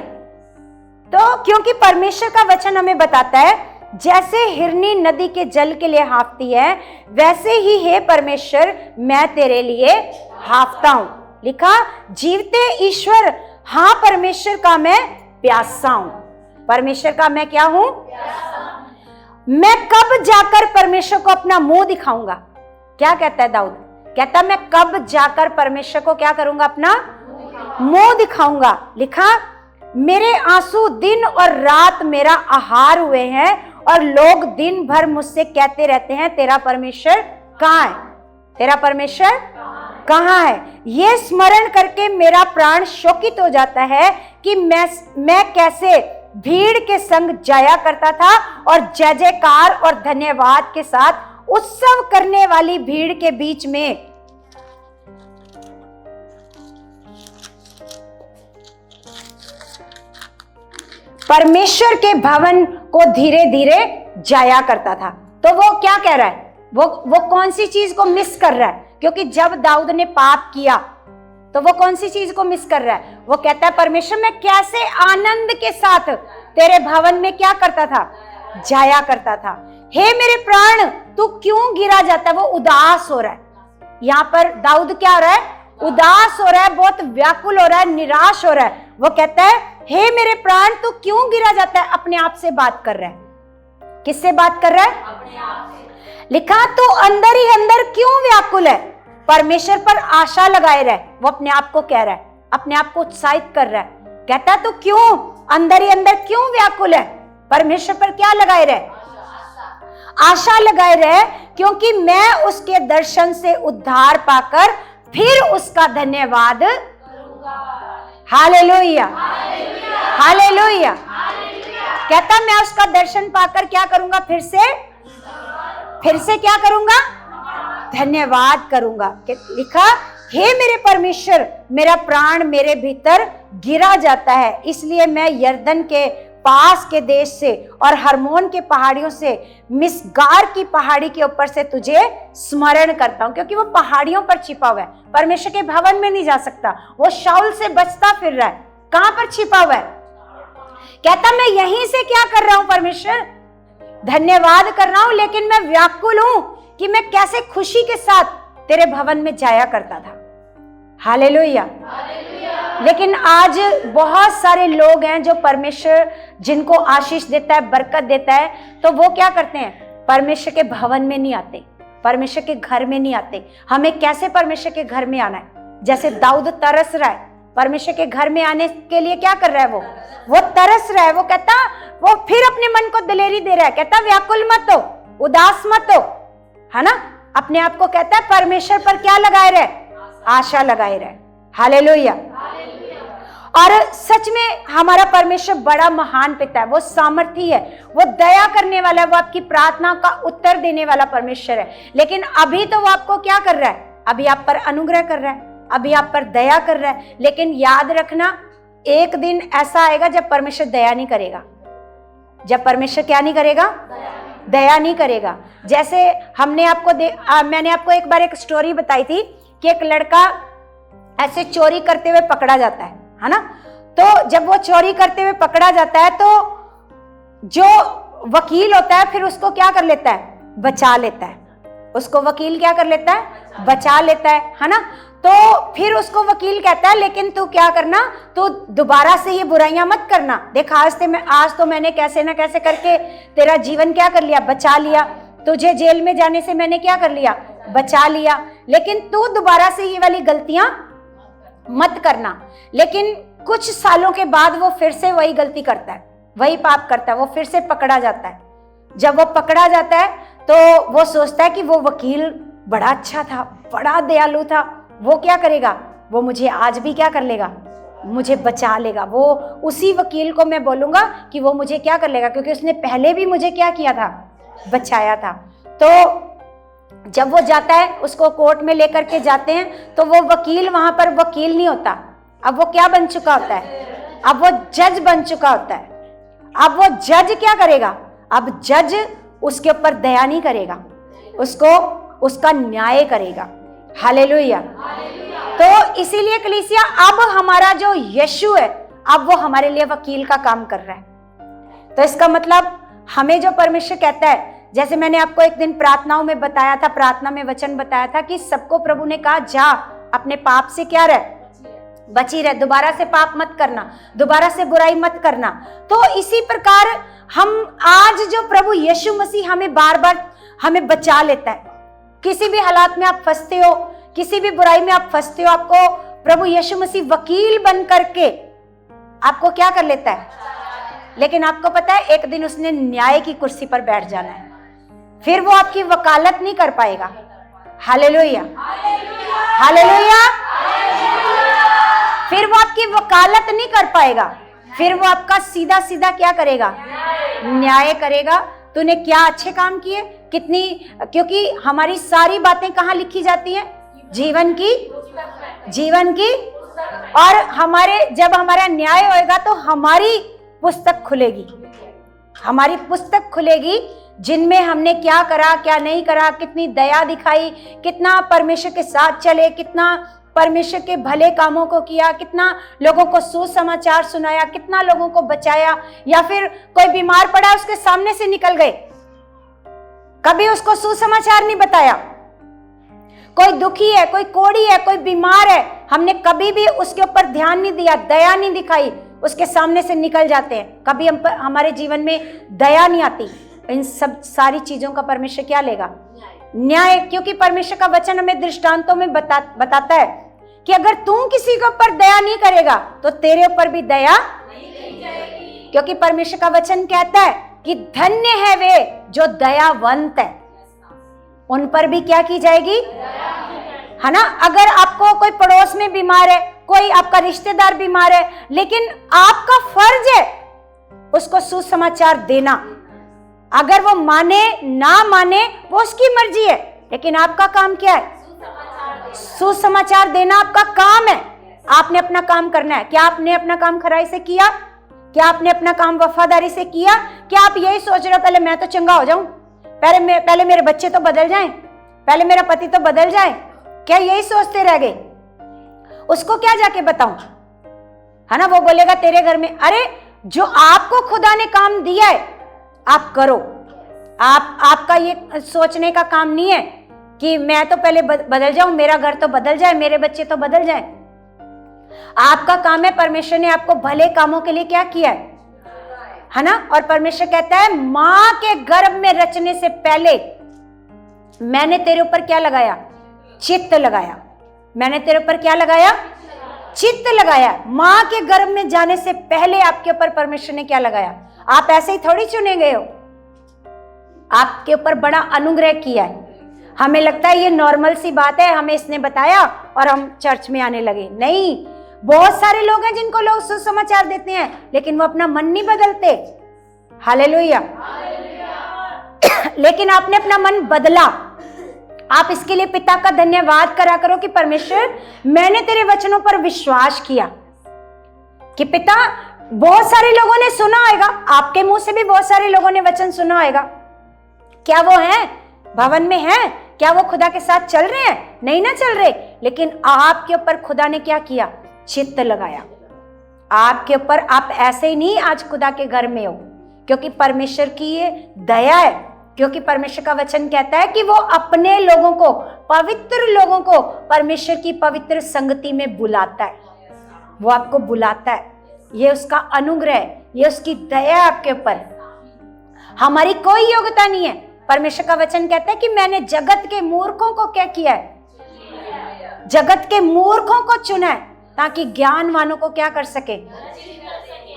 तो क्योंकि परमेश्वर का वचन हमें बताता है, जैसे हिरनी नदी के जल के लिए हाँफती है, वैसे ही हे परमेश्वर मैं तेरे लिए हाँफता हूं। लिखा, जीवते ईश्वर, हाँ परमेश्वर का मैं प्यासा हूं। परमेश्वर का मैं क्या हूं? मैं कब जाकर परमेश्वर को अपना मुंह दिखाऊंगा? क्या कहता है दाऊद? कहता मैं कब जाकर परमेश्वर को क्या करूंगा? अपना मुंह दिखाऊंगा। लिखा, मेरे आंसू दिन और रात मेरा आहार हुए हैं, और लोग दिन भर मुझसे कहते रहते हैं, तेरा परमेश्वर कहाँ है? तेरा परमेश्वर कहाँ है? ये स्मरण करके मेरा प्राण शोकित हो जाता है कि मैं कैसे भीड़ के संग जाया करता था, और जय जयकार और धन्यवाद के साथ उत्सव करने वाली भीड़ के बीच में परमेश्वर के भवन को धीरे धीरे जाया करता था। तो वो क्या कह रहा है? वो कौन सी चीज को मिस कर रहा है? क्योंकि जब दाऊद ने पाप किया तो वो कौन सी चीज को मिस कर रहा है? वो कहता है परमेश्वर मैं कैसे आनंद के साथ तेरे भवन में क्या करता था? जाया करता था। हे मेरे प्राण तू क्यों गिरा जाता है? वो उदास हो रहा है। यहाँ पर दाऊद क्या हो रहा है? उदास हो रहा है, बहुत व्याकुल हो रहा है, निराश हो रहा है। वो कहता है हे मेरे प्राण तू क्यों गिरा जाता है? अपने आप से बात कर रहा है। किससे बात कर रहा है? अपने आप से। लिखा, तू अंदर ही अंदर क्यों व्याकुल है? परमेश्वर पर आशा लगाए रहे। वो अपने आप को कह रहा है, अपने आप को उत्साहित कर रहा है। कहता है तू क्यों अंदर ही अंदर क्यों व्याकुल है? परमेश्वर पर क्या लगाए रहे? आशा लगाए रहे, क्योंकि मैं उसके दर्शन से उद्धार पाकर फिर उसका धन्यवाद हालेलुया हालेलुया। कहता मैं उसका दर्शन पाकर क्या करूंगा? फिर से क्या करूंगा? धन्यवाद करूंगा। लिखा, हे मेरे परमेश्वर मेरा प्राण मेरे भीतर गिरा जाता है, इसलिए मैं यरदन के पास के देश से और हरमोन के पहाड़ियों से मिसगार की पहाड़ी के ऊपर से तुझे स्मरण करता हूं। क्योंकि वो पहाड़ियों पर छिपा हुआ है, परमेश्वर के भवन में नहीं जा सकता। वो शाऊल से बचता फिर रहा है। कहां पर छिपा हुआ है? कहता मैं यहीं से क्या कर रहा हूं परमेश्वर? धन्यवाद कर रहा हूं, लेकिन मैं व्याकुल हूं कि मैं कैसे खुशी के साथ तेरे भवन में जाया करता था। हालेलुया। लेकिन आज बहुत सारे लोग हैं जो परमेश्वर जिनको आशीष देता है, बरकत देता है, तो वो क्या करते हैं? परमेश्वर के भवन में नहीं आते, परमेश्वर के घर में नहीं आते। हमें कैसे परमेश्वर के घर में आना है? जैसे दाऊद तरस रहा है परमेश्वर के घर में आने के लिए। क्या कर रहा है? वो तरस रहा है। वो कहता, वो फिर अपने मन को दिलेरी दे रहा है। कहता व्याकुल मत हो, उदास मत हो, है ना? अपने आप को कहता है परमेश्वर पर क्या लगाए रहे? आशा लगाए रहे। हालेलुया। और सच में हमारा परमेश्वर बड़ा महान पिता है। वो सामर्थी है, वो दया करने वाला है, वो आपकी प्रार्थना का उत्तर देने वाला परमेश्वर है। लेकिन अभी तो वो आपको क्या कर रहा है? अभी आप पर अनुग्रह कर रहा है, अभी आप पर दया कर रहा है। लेकिन याद रखना, एक दिन ऐसा आएगा जब परमेश्वर दया नहीं करेगा। जब परमेश्वर क्या नहीं करेगा? दया नहीं करेगा। जैसे मैंने आपको एक बार एक स्टोरी बताई थी कि एक लड़का ऐसे चोरी करते हुए पकड़ा जाता है ना? तो जब वो चोरी करते हुए पकड़ा जाता है तो जो वकील होता है फिर उसको क्या कर लेता है? बचा लेता है। उसको वकील क्या कर लेता है? बचा लेता है ना? तो फिर उसको वकील कहता है लेकिन तू क्या करना, तू दोबारा से ये बुराइयां मत करना। देख आज तो मैंने कैसे ना कैसे करके तेरा जीवन क्या कर लिया? बचा लिया। तुझे जेल में जाने से मैंने क्या कर लिया? बचा लिया। लेकिन तू दोबारा से ये वाली गलतियां मत करना। लेकिन कुछ सालों के बाद वो फिर से वही गलती करता है, वही पाप करता है, वो फिर से पकड़ा जाता है। जब वो पकड़ा जाता है तो वो सोचता है कि वो वकील बड़ा अच्छा था, बड़ा दयालु था, वो क्या करेगा? वो मुझे आज भी क्या कर लेगा? मुझे बचा लेगा। वो उसी वकील को मैं बोलूंगा कि वो मुझे क्या कर लेगा, क्योंकि उसने पहले भी मुझे क्या किया था? बचाया था। तो जब वो जाता है, उसको कोर्ट में लेकर के जाते हैं, तो वो वकील वहां पर वकील नहीं होता। अब वो क्या बन चुका होता है? अब वो जज बन चुका होता है। अब वो जज क्या करेगा? अब जज उसके ऊपर दया नहीं करेगा, उसको उसका न्याय करेगा। हालेलुया। तो इसीलिए कलीसिया, अब हमारा जो यीशु है, अब वो हमारे लिए वकील का काम कर रहा है। तो इसका मतलब हमें जो परमेश्वर कहता है, जैसे मैंने आपको एक दिन प्रार्थनाओं में बताया था, प्रार्थना में वचन बताया था कि सबको प्रभु ने कहा जा अपने पाप से क्या रह, बची रह, दोबारा से पाप मत करना, दोबारा से बुराई मत करना। तो इसी प्रकार हम आज जो प्रभु यीशु मसीह हमें बार बार हमें बचा लेता है। किसी भी हालात में आप फंसते हो, किसी भी बुराई में आप फंसते हो, आपको प्रभु यीशु मसीह वकील बन करके आपको क्या कर लेता है। लेकिन आपको पता है एक दिन उसने न्याय की कुर्सी पर बैठ जाना है, फिर वो आपकी वकालत नहीं कर पाएगा। Hallelujah, hallelujah. फिर वो आपकी वकालत नहीं कर पाएगा, फिर वो आपका सीधा सीधा क्या करेगा? न्याय करेगा। तूने क्या अच्छे काम किए, कितनी, क्योंकि हमारी सारी बातें कहाँ लिखी जाती हैं? जीवन की। और जब हमारा न्याय होएगा तो हमारी पुस्तक खुलेगी, हमारी पुस्तक खुलेगी जिनमें हमने क्या करा, क्या नहीं करा, कितनी दया दिखाई, कितना परमेश्वर के साथ चले, कितना परमेश्वर के भले कामों को किया, कितना लोगों को सुसमाचार सुनाया, कितना लोगों को बचाया, या फिर कोई बीमार पड़ा उसके सामने से निकल गए, कभी उसको सुसमाचार नहीं बताया। कोई दुखी है, कोई कोढ़ी है, कोई बीमार है, हमने कभी भी उसके ऊपर ध्यान नहीं दिया, दया नहीं दिखाई, उसके सामने से निकल जाते हैं। कभी हम पर हमारे जीवन में दया नहीं आती। इन सब सारी चीजों का परमेश्वर क्या लेगा? न्याय। क्योंकि परमेश्वर का वचन हमें दृष्टांतों में बताता है कि अगर तू किसी के ऊपर दया नहीं करेगा तो तेरे ऊपर भी दया नहीं जाएगी। क्योंकि परमेश्वर का वचन कहता है कि धन्य है वे जो दयावंत है, उन पर भी क्या की जाएगी? है ना। अगर आपको कोई पड़ोस में बीमार है, कोई आपका रिश्तेदार बीमार है, लेकिन आपका फर्ज है उसको सुसमाचार देना। अगर वो माने ना माने वो उसकी मर्जी है, लेकिन आपका काम क्या है? सुसमाचार देना आपका काम है। आपने अपना काम करना है। क्या आपने अपना काम खराई से किया? क्या आपने अपना काम वफादारी से किया? क्या आप यही सोच रहे हो पहले मैं तो चंगा हो जाऊं, पहले मेरे बच्चे तो बदल जाएं, पहले मेरा पति तो बदल जाए? क्या यही सोचते रह गए? उसको क्या जाके बताऊं? है ना, वो बोलेगा तेरे घर में। अरे जो आपको खुदा ने काम दिया है आप करो। आपका ये सोचने का काम नहीं है कि मैं तो पहले बदल जाऊं, मेरा घर तो बदल जाए, मेरे बच्चे तो बदल जाए। आपका काम है, परमेश्वर ने आपको भले कामों के लिए क्या किया है ना। और परमेश्वर कहता है मां के गर्भ में रचने से पहले मैंने तेरे ऊपर क्या लगाया? चित्त लगाया। मैंने तेरे ऊपर क्या लगाया? चित्त लगाया। मां के गर्भ में जाने से पहले आपके ऊपर परमेश्वर ने क्या लगाया? आप ऐसे ही थोड़ी चुने गए हो, आपके ऊपर बड़ा अनुग्रह किया है। हमें लगता है ये नॉर्मल सी बात है, हमें इसने बताया और हम चर्च में आने लगे। नहीं, बहुत सारे लोग हैं जिनको लोग सुसमाचार देते हैं, लेकिन वो अपना मन नहीं बदलते। हालेलुया। लेकिन आपने अपना मन बदला। आप इसके लिए पिता का धन्यवाद करा करो कि परमेश्वर मैंने तेरे वचनों पर विश्वास किया। कि पिता, बहुत सारे लोगों ने सुना होगा, आपके मुंह से भी बहुत सारे लोगों ने वचन सुना होगा। क्या वो हैं भवन में हैं? क्या वो खुदा के साथ चल रहे हैं? नहीं ना चल रहे। लेकिन आपके ऊपर खुदा ने क्या किया? चित्त लगाया आपके ऊपर। आप ऐसे ही नहीं आज खुदा के घर में हो, क्योंकि परमेश्वर की ये दया है। क्योंकि परमेश्वर का वचन कहता है कि वो अपने लोगों को, पवित्र लोगों को परमेश्वर की पवित्र संगति में बुलाता है। वो आपको बुलाता है। ये उसका अनुग्रह है, ये उसकी दया है आपके ऊपर। हमारी कोई योग्यता नहीं है। परमेश्वर का वचन कहता है कि मैंने जगत के मूर्खों को क्या किया है? जगत के मूर्खों को चुना है ताकि ज्ञानवानों को क्या कर सके?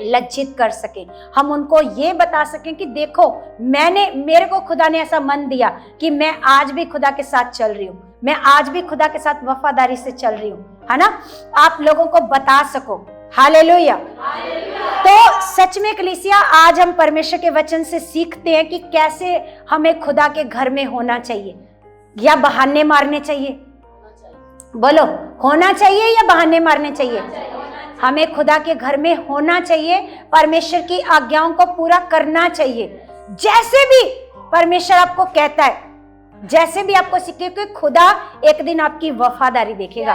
लज्जित कर सके। हम उनको ये बता सकें कि देखो, मेरे को खुदा ने ऐसा मन दिया कि मैं आज भी खुदा के साथ चल रही हूँ, मैं आज भी खुदा के साथ वफादारी से चल रही हूँ, है ना। आप लोगों को बता सको। हालेलुया। तो सच में कलीसिया, आज हम परमेश्वर के वचन से सीखते हैं कि कैसे हमें खुदा के घर में होना चाहिए या बहाने मारने चाहिए। बोलो, होना चाहिए या बहाने मारने चाहिए? हमें खुदा के घर में होना चाहिए, परमेश्वर की आज्ञाओं को पूरा करना चाहिए, जैसे भी परमेश्वर आपको कहता है, जैसे भी आपको सीखे, कि खुदा एक दिन आपकी वफादारी देखेगा।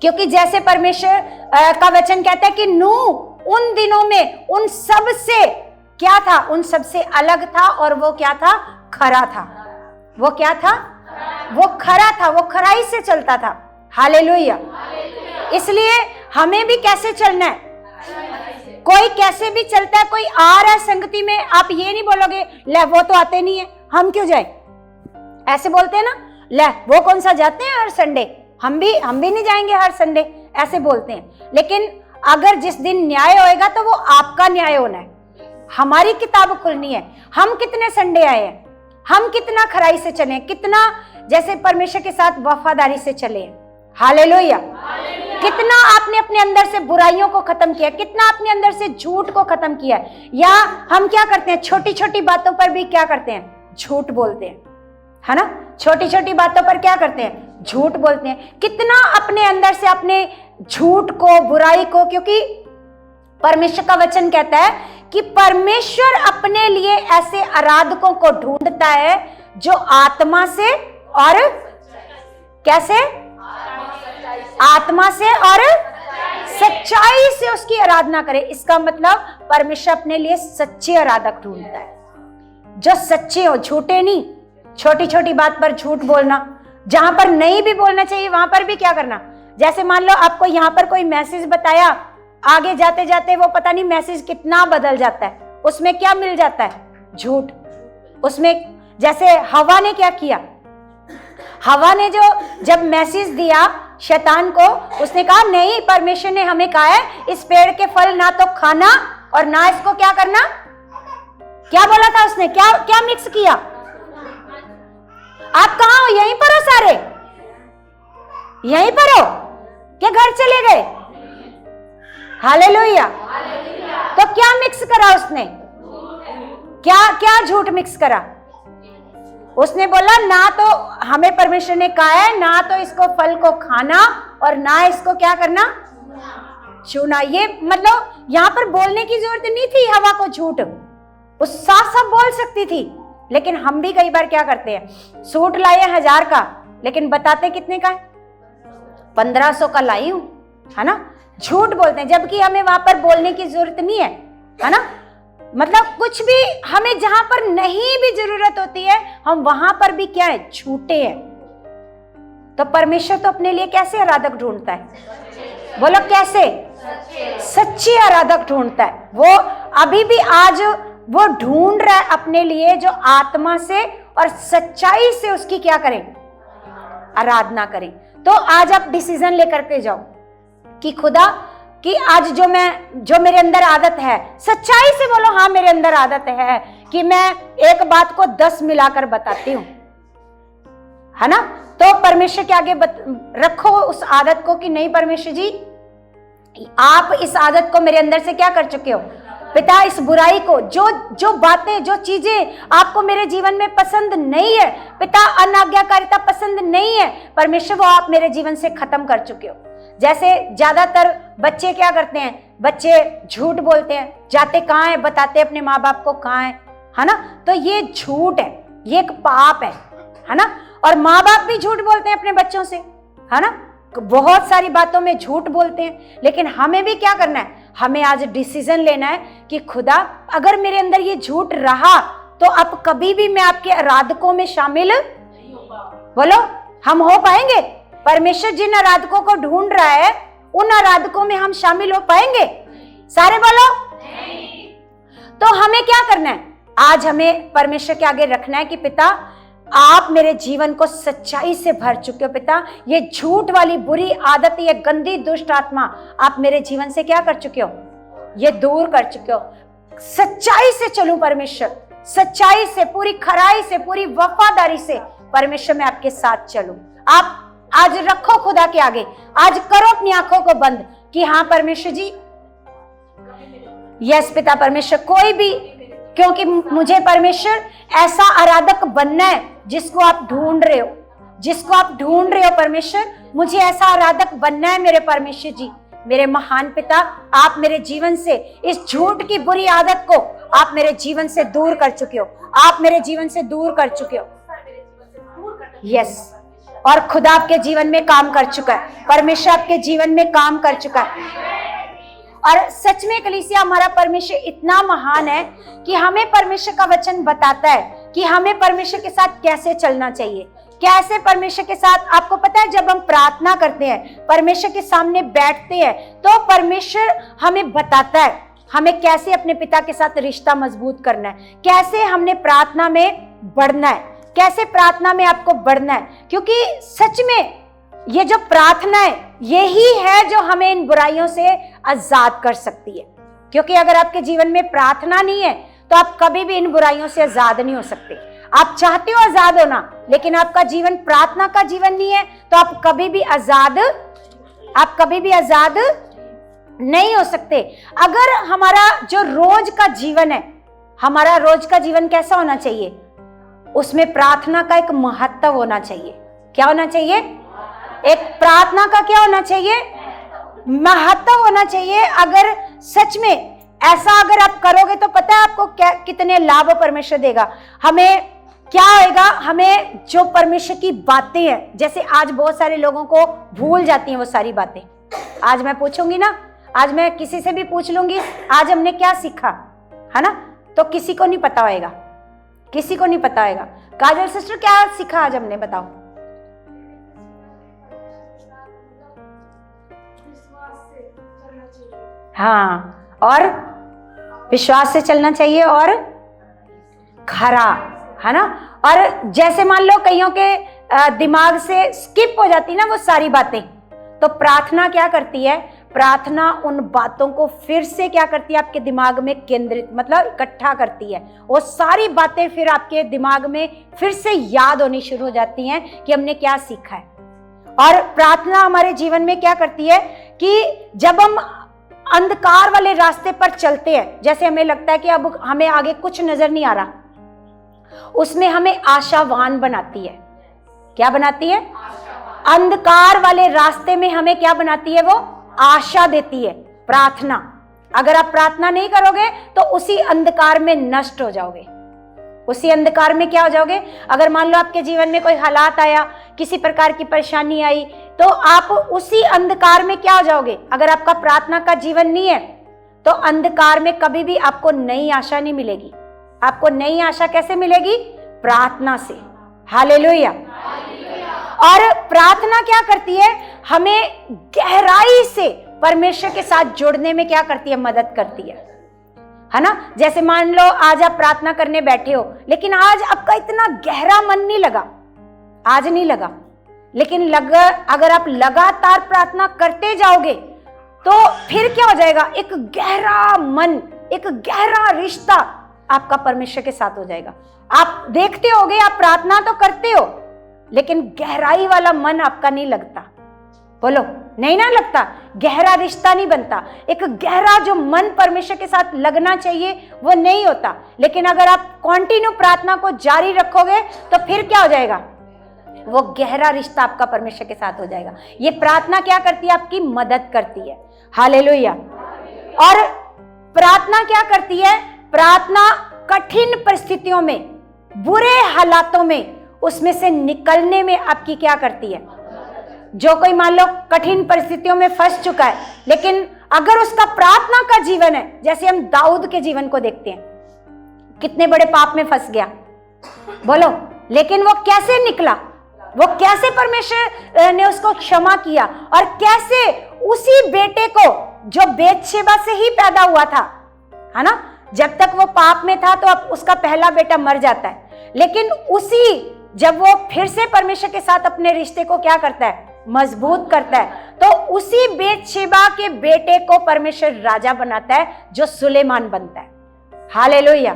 क्योंकि जैसे परमेश्वर का वचन कहता है कि नूह उन दिनों में उन सब से क्या था, उन सब से अलग था, और वो क्या था, खरा था। वो क्या था, वो खरा था, वो खराई से चलता था। हालेलुया। इसलिए हमें भी कैसे चलना है, कोई कैसे भी चलता है, कोई आ रहा है संगति में, आप ये नहीं बोलोगे ले वो तो आते नहीं है, हम क्यों जाए, ऐसे बोलते हैं ना, ले वो कौन सा जाते हैं हर संडे, हम भी नहीं जाएंगे हर संडे, ऐसे बोलते हैं। लेकिन अगर जिस दिन न्याय होएगा तो वो आपका न्याय होना है, हमारी किताब खुलनी है। हम कितने संडे आए हैं, हम कितना खराई से चले, कितना जैसे परमेश्वर के साथ वफादारी से चले। हालेलुया। कितना आपने अपने अंदर से बुराइयों को खत्म किया, कितना अपने अंदर से झूठ को खत्म किया। या हम क्या करते हैं, छोटी छोटी बातों पर भी क्या करते हैं, झूठ बोलते हैं, है ना। छोटी छोटी बातों पर क्या करते हैं, झूठ बोलते हैं। कितना अपने अंदर से अपने झूठ को, बुराई को, क्योंकि परमेश्वर का वचन कहता है कि परमेश्वर अपने लिए ऐसे आराधकों को ढूंढता है जो आत्मा से और कैसे, आत्मा से और सच्चाई से उसकी आराधना करे। इसका मतलब परमेश्वर अपने लिए सच्चे आराधक ढूंढता है, जो सच्चे हो, झूठे नहीं। छोटी छोटी बात पर झूठ बोलना, जहां पर नहीं भी बोलना चाहिए वहां पर भी क्या करना। जैसे मान लो आपको यहां पर कोई मैसेज बताया, आगे जाते जाते वो पता नहीं मैसेज कितना बदल जाता है, उसमें क्या मिल जाता है, झूठ। उसमें जैसे हवा ने क्या किया, हवा ने जो जब मैसेज दिया शैतान को, उसने कहा नहीं, परमेश्वर ने हमें कहा है इस पेड़ के फल ना तो खाना और ना इसको क्या करना। क्या बोला था उसने, क्या क्या मिक्स किया। आप कहां हो, यहीं पर हो, सारे यहीं पर हो क्या, घर चले गए। हालेलुया। तो क्या मिक्स करा उसने, क्या क्या झूठ मिक्स करा। उसने बोला ना तो हमें परमेश्वर ने कहा है ना तो इसको फल को खाना और ना इसको क्या करना, छूना। ये मतलब यहां पर बोलने की जरूरत नहीं थी हवा को झूठ, वो साफ साफ बोल सकती थी। लेकिन हम भी कई बार क्या करते हैं, सूट लाए 1000 का लेकिन बताते कितने का है, 1500 का लाई हूं, है ना। झूठ बोलते हैं, जबकि हमें वहां पर बोलने की जरूरत नहीं है ना। मतलब कुछ भी हमें जहां पर नहीं भी जरूरत होती है, हम वहां पर भी क्या है, झूठे हैं। तो परमेश्वर तो अपने लिए कैसे आराधक ढूंढता है, बोलो कैसे, सच्चे आराधक ढूंढता है। वो अभी भी आज वो ढूंढ रहा है अपने लिए जो आत्मा से और सच्चाई से उसकी क्या करें, आराधना करें। तो आज आप डिसीजन लेकर के जाओ कि खुदा कि आज जो मेरे अंदर आदत है, सच्चाई से बोलो हाँ मेरे अंदर आदत है कि मैं एक बात को 10 मिलाकर बताती हूं, है ना। तो परमेश्वर के आगे रखो उस आदत को कि नहीं परमेश्वर जी, आप इस आदत को मेरे अंदर से क्या कर चुके हो पिता, इस बुराई को, जो बातें, जो चीजें आपको मेरे जीवन में पसंद नहीं है पिता, अनाज्ञाकारिता पसंद नहीं है परमेश्वर, वो आप मेरे जीवन से खत्म कर चुके हो। जैसे ज्यादातर बच्चे क्या करते हैं, बच्चे झूठ बोलते हैं, जाते कहाँ है, बताते अपने माँ बाप को कहाँ है ना। तो ये झूठ है, ये एक पाप है ना। और माँ बाप भी झूठ बोलते हैं अपने बच्चों से, है ना। बहुत सारी बातों में झूठ बोलते हैं। लेकिन हमें भी क्या करना है, हमें आज डिसीजन लेना है कि खुदा अगर मेरे अंदर ये झूठ रहा तो अब कभी भी मैं आपके आराधकों में शामिल, बोलो हम हो पाएंगे। परमेश्वर जिन आराधकों को ढूंढ रहा है उन आराधकों में हम शामिल हो पाएंगे, सारे बोलो नहीं। तो हमें क्या करना है, आज हमें परमेश्वर के आगे रखना है कि पिता आप मेरे जीवन को सच्चाई से भर चुके हो पिता, ये झूठ वाली बुरी आदत, ये गंदी दुष्ट आत्मा आप मेरे जीवन से क्या कर चुके हो, ये दूर कर चुके हो। सच्चाई से चलूं परमेश्वर, सच्चाई से, पूरी खराई से, पूरी वफादारी से परमेश्वर मैं आपके साथ चलूं। आप आज रखो खुदा के आगे, आज करो अपनी आंखों को बंद कि हाँ परमेश्वर जी, यस पिता परमेश्वर, कोई भी, क्योंकि मुझे परमेश्वर ऐसा आराधक बनना है जिसको आप ढूंढ रहे हो, जिसको आप ढूंढ रहे हो परमेश्वर, मुझे ऐसा आराधक बनना है मेरे परमेश्वर जी मेरे महान पिता, आप मेरे जीवन से इस झूठ की बुरी आदत को आप मेरे जीवन से दूर कर चुके हो, आप मेरे जीवन से दूर कर चुके हो। यस, और खुदा आपके जीवन में काम कर चुका है, परमेश्वर आपके जीवन में काम कर चुका है। और सच में कलीसिया, हमारा परमेश्वर इतना महान है कि हमें परमेश्वर का वचन बताता है कि हमें परमेश्वर के साथ कैसे चलना चाहिए, कैसे परमेश्वर के साथ। आपको पता है, जब हम प्रार्थना करते हैं, परमेश्वर के सामने बैठते हैं, तो परमेश्वर हमें बताता है हमें कैसे अपने पिता के साथ रिश्ता मजबूत करना है, कैसे हमने प्रार्थना में बढ़ना है, कैसे प्रार्थना में आपको बढ़ना है। क्योंकि सच में ये जो प्रार्थना है, यही है जो हमें इन बुराइयों से आजाद कर सकती है। क्योंकि अगर आपके जीवन में प्रार्थना नहीं है, तो आप कभी भी इन बुराइयों से आजाद नहीं हो सकते। आप चाहते हो आजाद होना, लेकिन आपका जीवन प्रार्थना का जीवन नहीं है, तो आप कभी भी आजाद नहीं हो सकते। अगर हमारा जो रोज का जीवन है, हमारा रोज का जीवन कैसा होना चाहिए, उसमें प्रार्थना का एक महत्व होना चाहिए। क्या होना चाहिए? एक प्रार्थना का क्या होना चाहिए? महत्व होना चाहिए। अगर सच में ऐसा अगर आप करोगे, तो पता है आपको क्या कितने लाभ परमेश्वर देगा। हमें क्या होएगा, हमें जो परमेश्वर की बातें हैं, जैसे आज बहुत सारे लोगों को भूल जाती हैं वो सारी बातें। आज मैं पूछूंगी ना, आज मैं किसी से भी पूछ लूंगी आज हमने क्या सीखा, है ना, तो किसी को नहीं पता होएगा, किसी को नहीं पता होएगा। काजल सिस्टर, क्या सीखा आज हमने, बताओ। हाँ, और विश्वास से चलना चाहिए, और खरा, है ना। और जैसे मान लो कईयों के दिमाग से स्किप हो जाती ना वो सारी बातें, तो प्रार्थना क्या करती है, प्रार्थना उन बातों को फिर से क्या करती है, आपके दिमाग में केंद्रित, मतलब इकट्ठा करती है। वो सारी बातें फिर आपके दिमाग में फिर से याद होनी शुरू हो जाती हैं कि हमने क्या सीखा है। और प्रार्थना हमारे जीवन में क्या करती है कि जब हम अंधकार वाले रास्ते पर चलते हैं, जैसे हमें लगता है कि अब हमें आगे कुछ नजर नहीं आ रहा, उसमें हमें आशावान बनाती है। क्या बनाती है? अंधकार वाले रास्ते में हमें क्या बनाती है? वो आशा देती है प्रार्थना। अगर आप प्रार्थना नहीं करोगे तो उसी अंधकार में नष्ट हो जाओगे, उसी अंधकार में क्या हो जाओगे। अगर मान लो आपके जीवन में कोई हालात आया, किसी प्रकार की परेशानी आई, तो आप उसी अंधकार में क्या हो जाओगे। अगर आपका प्रार्थना का जीवन नहीं है, तो अंधकार में कभी भी आपको नई आशा नहीं मिलेगी। आपको नई आशा कैसे मिलेगी? प्रार्थना से। हालेलुया। और प्रार्थना क्या करती है? हमें गहराई से परमेश्वर के साथ जुड़ने में क्या करती है? मदद करती है ना। जैसे मान लो आज आप प्रार्थना करने बैठे हो, लेकिन आज आपका इतना गहरा मन नहीं लगा, आज नहीं लगा, लेकिन अगर आप लगातार प्रार्थना करते जाओगे तो फिर क्या हो जाएगा? एक गहरा मन, एक गहरा रिश्ता आपका परमेश्वर के साथ हो जाएगा। आप देखते होगे, आप प्रार्थना तो करते हो, लेकिन गहराई वाला मन आपका नहीं लगता। बोलो, नहीं ना लगता, गहरा रिश्ता नहीं बनता। एक गहरा जो मन परमेश्वर के साथ लगना चाहिए वो नहीं होता। लेकिन अगर आप कंटिन्यू प्रार्थना को जारी रखोगे तो फिर क्या हो जाएगा? वो गहरा रिश्ता आपका परमेश्वर के साथ हो जाएगा। ये प्रार्थना क्या करती है? आपकी मदद करती है। हालेलुया। और प्रार्थना क्या करती है? प्रार्थना कठिन परिस्थितियों में, बुरे हालातों में, उसमें से निकलने में आपकी क्या करती है? जो कोई मान लो कठिन परिस्थितियों में फंस चुका है, लेकिन अगर उसका प्रार्थना का जीवन है, जैसे हम दाऊद के जीवन को देखते हैं, कितने बड़े पाप में फंस गया, बोलो, लेकिन वो कैसे निकला, वो कैसे परमेश्वर ने उसको क्षमा किया, और कैसे उसी बेटे को जो बेतशेबा से ही पैदा हुआ था, है ना, जब तक वो पाप में था तो अब उसका पहला बेटा मर जाता है, लेकिन उसी जब वो फिर से परमेश्वर के साथ अपने रिश्ते को क्या करता है? मजबूत करता है, तो उसी बेतशेबा के बेटे को परमेश्वर राजा बनाता है, जो सुलेमान बनता है। हालेलुया।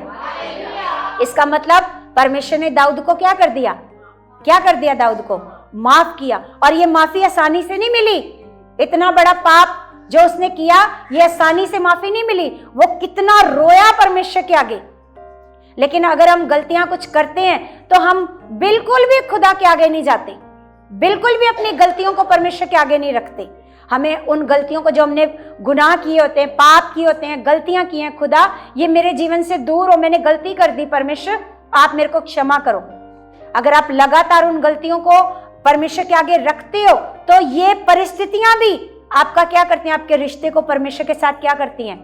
इसका मतलब परमेश्वर ने दाऊद को क्या कर दिया? क्या कर दिया? दाऊद को माफ किया। और ये माफी आसानी से नहीं मिली। इतना बड़ा पाप जो उसने किया, ये आसानी से माफी नहीं मिली। वो कितना रोया परमेश्वर के आगे। लेकिन अगर हम गलतियां कुछ करते हैं तो हम बिल्कुल भी खुदा के आगे नहीं जाते, बिल्कुल भी अपनी गलतियों को परमेश्वर के आगे नहीं रखते। हमें उन गलतियों को, जो हमने गुनाह किए होते हैं, पाप किए होते हैं, गलतियां की हैं, खुदा ये मेरे जीवन से दूर हो, मैंने गलती कर दी, परमेश्वर आप मेरे को क्षमा करो। अगर आप लगातार उन गलतियों को परमेश्वर के आगे रखते हो तो ये परिस्थितियां भी आपका क्या करती हैं, आपके रिश्ते को परमेश्वर के साथ क्या करती हैं।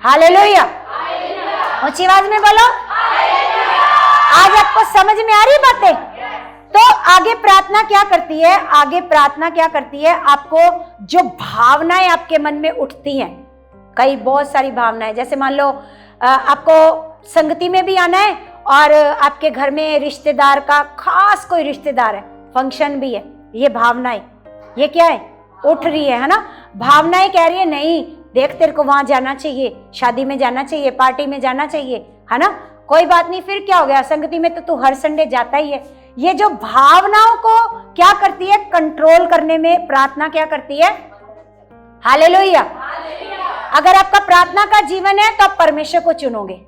हालेलुया, ऊंची आवाज में बोलो। आज आपको समझ में आ रही बातें? तो आगे प्रार्थना क्या करती है, आगे प्रार्थना क्या करती है, आपको जो भावनाएं आपके मन में उठती हैं, कई बहुत सारी भावनाएं, जैसे मान लो आपको संगति में भी आना है और आपके घर में रिश्तेदार का खास कोई रिश्तेदार है, फंक्शन भी है, ये भावनाएं, ये क्या है, उठ रही है ना। भावनाएं कह रही है नहीं देख तेरे को वहां जाना चाहिए, शादी में जाना चाहिए, पार्टी में जाना चाहिए, है ना। कोई बात नहीं, फिर क्या हो गया, संगति में तो तू हर संडे जाता ही है। ये जो भावनाओं को क्या करती है, कंट्रोल करने में प्रार्थना क्या करती है। हालेलुया। अगर आपका प्रार्थना का जीवन है तो आप परमेश्वर को चुनोगे,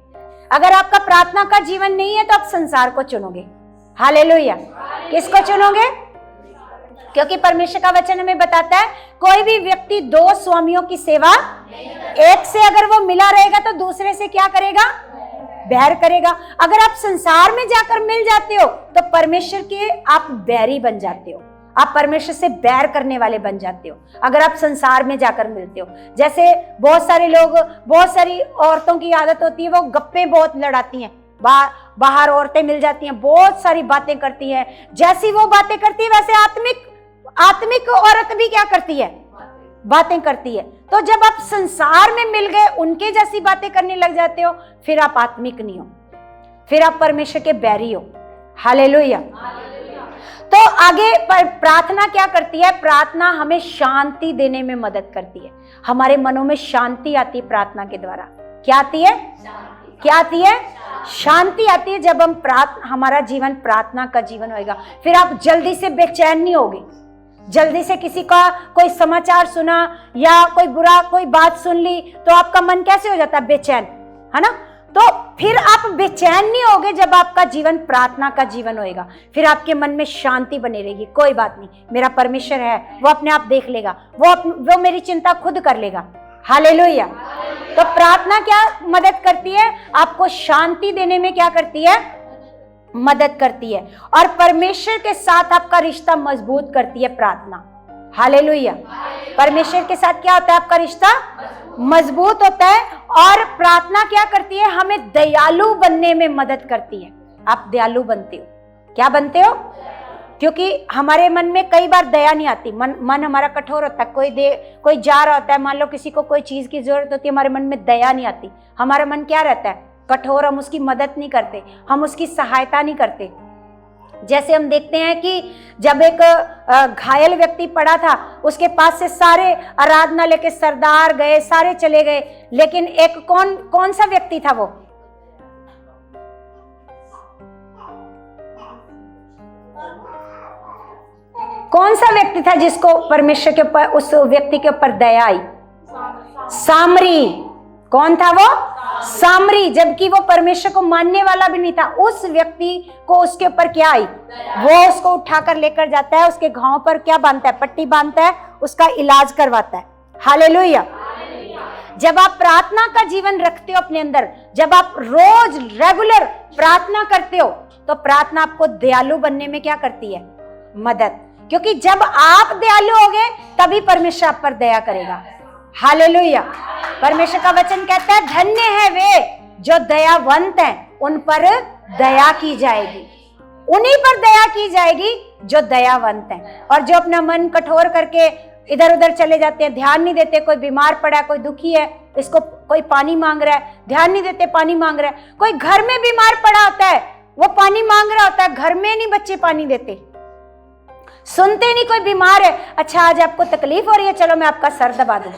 अगर आपका प्रार्थना का जीवन नहीं है तो आप संसार को चुनोगे। हालेलुया। किसको चुनोगे? क्योंकि परमेश्वर का वचन हमें बताता है कोई भी व्यक्ति दो स्वामियों की सेवा, एक से अगर वो मिला रहेगा तो दूसरे से क्या करेगा, बैर करेगा। अगर आप संसार में जाकर मिल जाते हो तो परमेश्वर के आप बैरी बन जाते हो, आप परमेश्वर से बैर करने वाले बन जाते हो अगर आप संसार में जाकर मिलते हो। जैसे बहुत सारे लोग, बहुत सारी औरतों की आदत होती है, वो गप्पे बहुत लड़ाती हैं, बाहर औरतें मिल जाती हैं, बहुत सारी बातें करती हैं, जैसी वो बातें करती है वैसे आत्मिक औरत भी क्या करती है, बातें करती है। तो जब आप संसार में मिल गए, उनके जैसी बातें करने लग जाते हो, फिर आप आत्मिक नहीं हो, फिर आप परमेश्वर के बैरी हो। हालेलुया। तो आगे प्रार्थना क्या करती है, प्रार्थना हमें शांति देने में मदद करती है, हमारे मनों में शांति आती है प्रार्थना के द्वारा। क्या आती है, क्या आती है, शांति आती है। जब हम हमारा जीवन प्रार्थना का जीवन होएगा, फिर आप जल्दी से बेचैन नहीं होगे। जल्दी से किसी का कोई समाचार सुना या कोई बात सुन ली तो आपका मन कैसे हो जाता है, बेचैन, है ना। तो फिर आप बेचैन नहीं होगे जब आपका जीवन प्रार्थना का जीवन होएगा, फिर आपके मन में शांति बनी रहेगी। कोई बात नहीं, मेरा परमेश्वर है, वो अपने आप देख लेगा, वो मेरी चिंता खुद कर लेगा। हालेलुया। तो प्रार्थना क्या मदद करती है, आपको शांति देने में क्या करती है, मदद करती है, और परमेश्वर के साथ आपका रिश्ता मजबूत करती है प्रार्थना। हालेलुया। परमेश्वर के साथ क्या होता है, आपका रिश्ता मजबूत होता है। और प्रार्थना क्या करती है, हमें दयालु बनने में मदद करती है। आप दयालु बनते हो, क्या बनते हो, क्योंकि हमारे मन में कई बार दया नहीं आती, मन हमारा कठोर होता है। कोई जा रहा होता है, मान लो किसी को कोई चीज की जरूरत होती है, हमारे मन में दया नहीं आती, हमारा मन क्या रहता है, कठोर, हम उसकी मदद नहीं करते, हम उसकी सहायता नहीं करते। जैसे हम देखते हैं कि जब एक घायल व्यक्ति पड़ा था, उसके पास से सारे आराधनालय के सरदार गए, सारे चले गए, लेकिन एक कौन सा व्यक्ति था, वो कौन सा व्यक्ति था जिसको परमेश्वर के ऊपर, उस व्यक्ति के ऊपर दया आई? सामरी। कौन था वो? सामरी। जबकि वो परमेश्वर को मानने वाला भी नहीं था, उस व्यक्ति को उसके ऊपर क्या आई, वो उसको उठाकर लेकर जाता है, उसके घाव पर क्या बांधता है, पट्टी बांधता है, उसका इलाज करवाता है। हालेलुया। जब आप प्रार्थना का जीवन रखते हो अपने अंदर, जब आप रोज रेगुलर प्रार्थना करते हो, तो प्रार्थना आपको दयालु बनने में क्या करती है, मदद। क्योंकि जब आप दयालु होगे तभी परमेश्वर आप पर दया करेगा। हालेलुया। परमेश्वर का वचन कहता है धन्य है वे जो दयावंत हैं, उन पर दया की जाएगी, उन्हीं पर दया की जाएगी जो दयावंत हैं। और जो अपना मन कठोर करके इधर उधर चले जाते हैं, ध्यान नहीं देते, कोई बीमार पड़ा है, कोई दुखी है, इसको कोई पानी मांग रहा है, ध्यान नहीं देते, पानी मांग रहा है। कोई घर में बीमार पड़ा होता है, वो पानी मांग रहा होता है, घर में नहीं बच्चे पानी देते, सुनते नहीं। कोई बीमार है, अच्छा आज आपको तकलीफ हो रही है, चलो मैं आपका सर दबा दूं।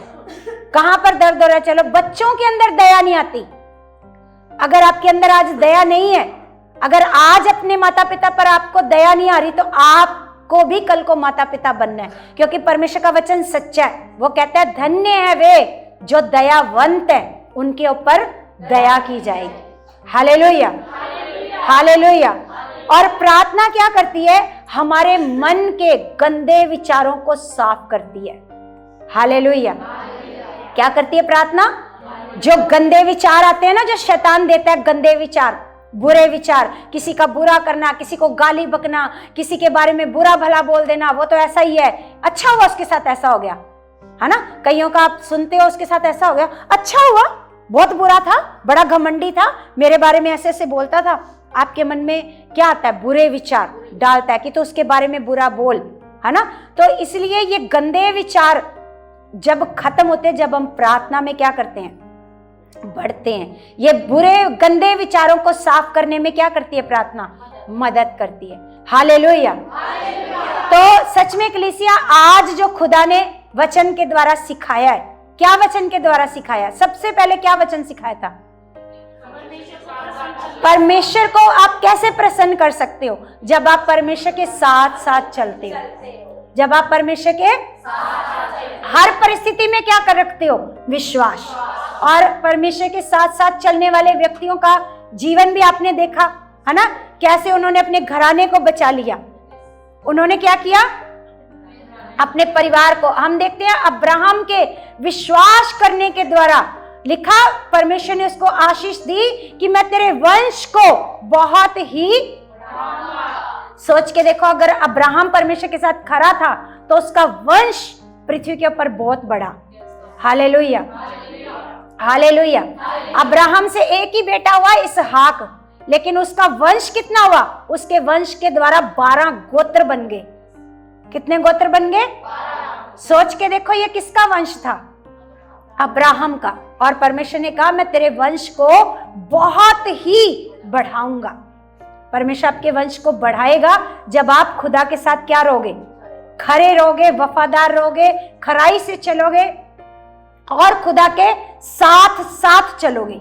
कहां पर दर्द हो रहा है, चलो। बच्चों के अंदर दया नहीं आती। अगर आपके अंदर आज दया नहीं है, अगर आज अपने माता पिता पर आपको दया नहीं आ रही, तो आपको भी कल को माता पिता बनना है, क्योंकि परमेश्वर का वचन सच्चा है। वो कहता है धन्य है वे जो दयावंत है, उनके ऊपर दया की जाएगी। हालेलुया। हालेलुया। और प्रार्थना क्या करती है, हमारे मन के गंदे विचारों को साफ करती है। हालेलुया। क्या करती है प्रार्थना? जो गंदे विचार आते हैं ना, जो शैतान देता है, गंदे विचार, बुरे विचार, किसी का बुरा करना, किसी को गाली बकना, किसी के बारे में बुरा भला बोल देना, वो तो ऐसा ही है, अच्छा हुआ उसके साथ ऐसा हो गया, है ना। कईयों का आप सुनते हो उसके साथ ऐसा हो गया, अच्छा हुआ, बहुत बुरा था, बड़ा घमंडी था, मेरे बारे में ऐसे ऐसे बोलता था। आपके मन में क्या आता है? बुरे विचार डालता है कि तो उसके बारे में बुरा बोल, है ना। तो इसलिए ये गंदे विचार जब खत्म होते, जब हम प्रार्थना में क्या करते हैं? बढ़ते हैं। ये बुरे गंदे विचारों को साफ करने में क्या करती है प्रार्थना? मदद करती है। हालेलुया। तो सच में कलीसिया, आज जो खुदा ने वचन के द्वारा सिखाया है, क्या वचन के द्वारा सिखाया? सबसे पहले क्या वचन सिखाया था? परमेश्वर को आप कैसे प्रसन्न कर सकते हो? जब आप परमेश्वर के साथ साथ चलते हो। जब आप परमेश्वर के हर परिस्थिति में क्या कर रखते हो? विश्वास। और परमेश्वर के साथ साथ चलने वाले व्यक्तियों का जीवन भी आपने देखा, है ना, कैसे उन्होंने अपने घराने को बचा लिया। उन्होंने क्या किया? अपने परिवार को। हम देखते हैं अब्राहम के विश्वास करने के द्वारा लिखा, परमेश्वर ने उसको आशीष दी कि मैं तेरे वंश को बहुत ही, सोच के देखो, अगर अब्राहम परमेश्वर के साथ खड़ा था तो उसका वंश पृथ्वी के ऊपर बहुत बड़ा। Hallelujah, hallelujah. अब्राहम से एक ही बेटा हुआ, इसहाक, लेकिन उसका वंश कितना हुआ? उसके वंश के द्वारा 12 गोत्र बन गए। कितने गोत्र बन गए? सोच के देखो, ये किसका वंश था? अब्राहम का। और परमेश्वर ने कहा मैं तेरे वंश को बहुत ही बढ़ाऊंगा। परमेश्वर आपके वंश को बढ़ाएगा जब आप खुदा के साथ क्या रहोगे? खरे रहोगे, वफादार रहोगे, खराई से चलोगे और खुदा के साथ साथ चलोगे।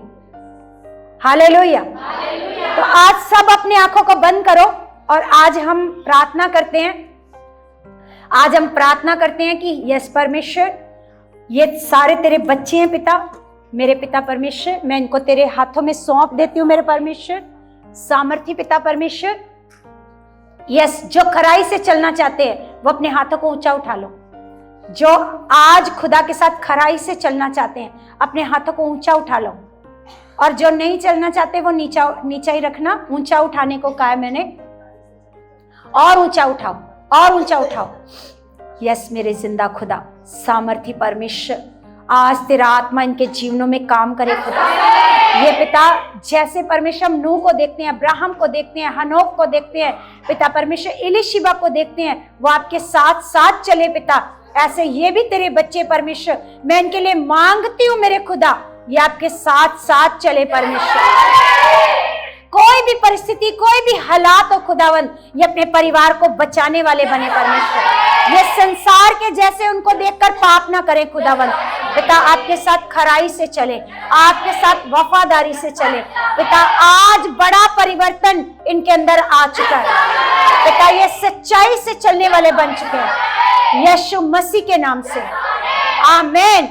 हालेलुया। तो आज सब अपनी आंखों को बंद करो और आज हम प्रार्थना करते हैं। आज हम प्रार्थना करते हैं कि यस परमेश्वर, ये सारे तेरे बच्चे हैं पिता, मेरे पिता परमेश्वर, मैं इनको तेरे हाथों में सौंप देती हूँ मेरे परमेश्वर। सामर्थी पिता परमेश्वर, यस, जो खराई से चलना चाहते हैं वो अपने हाथों को ऊंचा उठा लो। जो आज खुदा के साथ खराई से चलना चाहते हैं अपने हाथों को ऊंचा उठा लो, और जो नहीं चलना चाहते वो नीचा ही रखना। ऊंचा उठाने को कहा है मैंने, और ऊंचा उठाओ, और ऊंचा उठाओ। यस मेरे जिंदा खुदा, सामर्थी परमेश्वर, आज तेरा आत्मा इनके जीवनों में काम करे खुदा। ये पिता, जैसे परमेश्वर हम नूह को देखते हैं, अब्राहम को देखते हैं, हनोक को देखते हैं पिता परमेश्वर, एलीशिबा को देखते हैं, वो आपके साथ साथ चले पिता। ऐसे ये भी तेरे बच्चे परमेश्वर, मैं इनके लिए मांगती हूँ मेरे खुदा, ये आपके साथ साथ चले परमेश्वर। कोई भी परिस्थिति, कोई भी हालात हो खुदावन, ये अपने परिवार को बचाने वाले बने परमेश्वर। ये संसार के जैसे उनको देखकर पाप ना करें खुदावन। पिता आपके साथ खराई से चले, आपके साथ वफादारी से चले पिता। आज बड़ा परिवर्तन इनके अंदर आ चुका है पिता, ये सच्चाई से चलने वाले बन चुके हैं यीशु मसीह के नाम से। आमीन।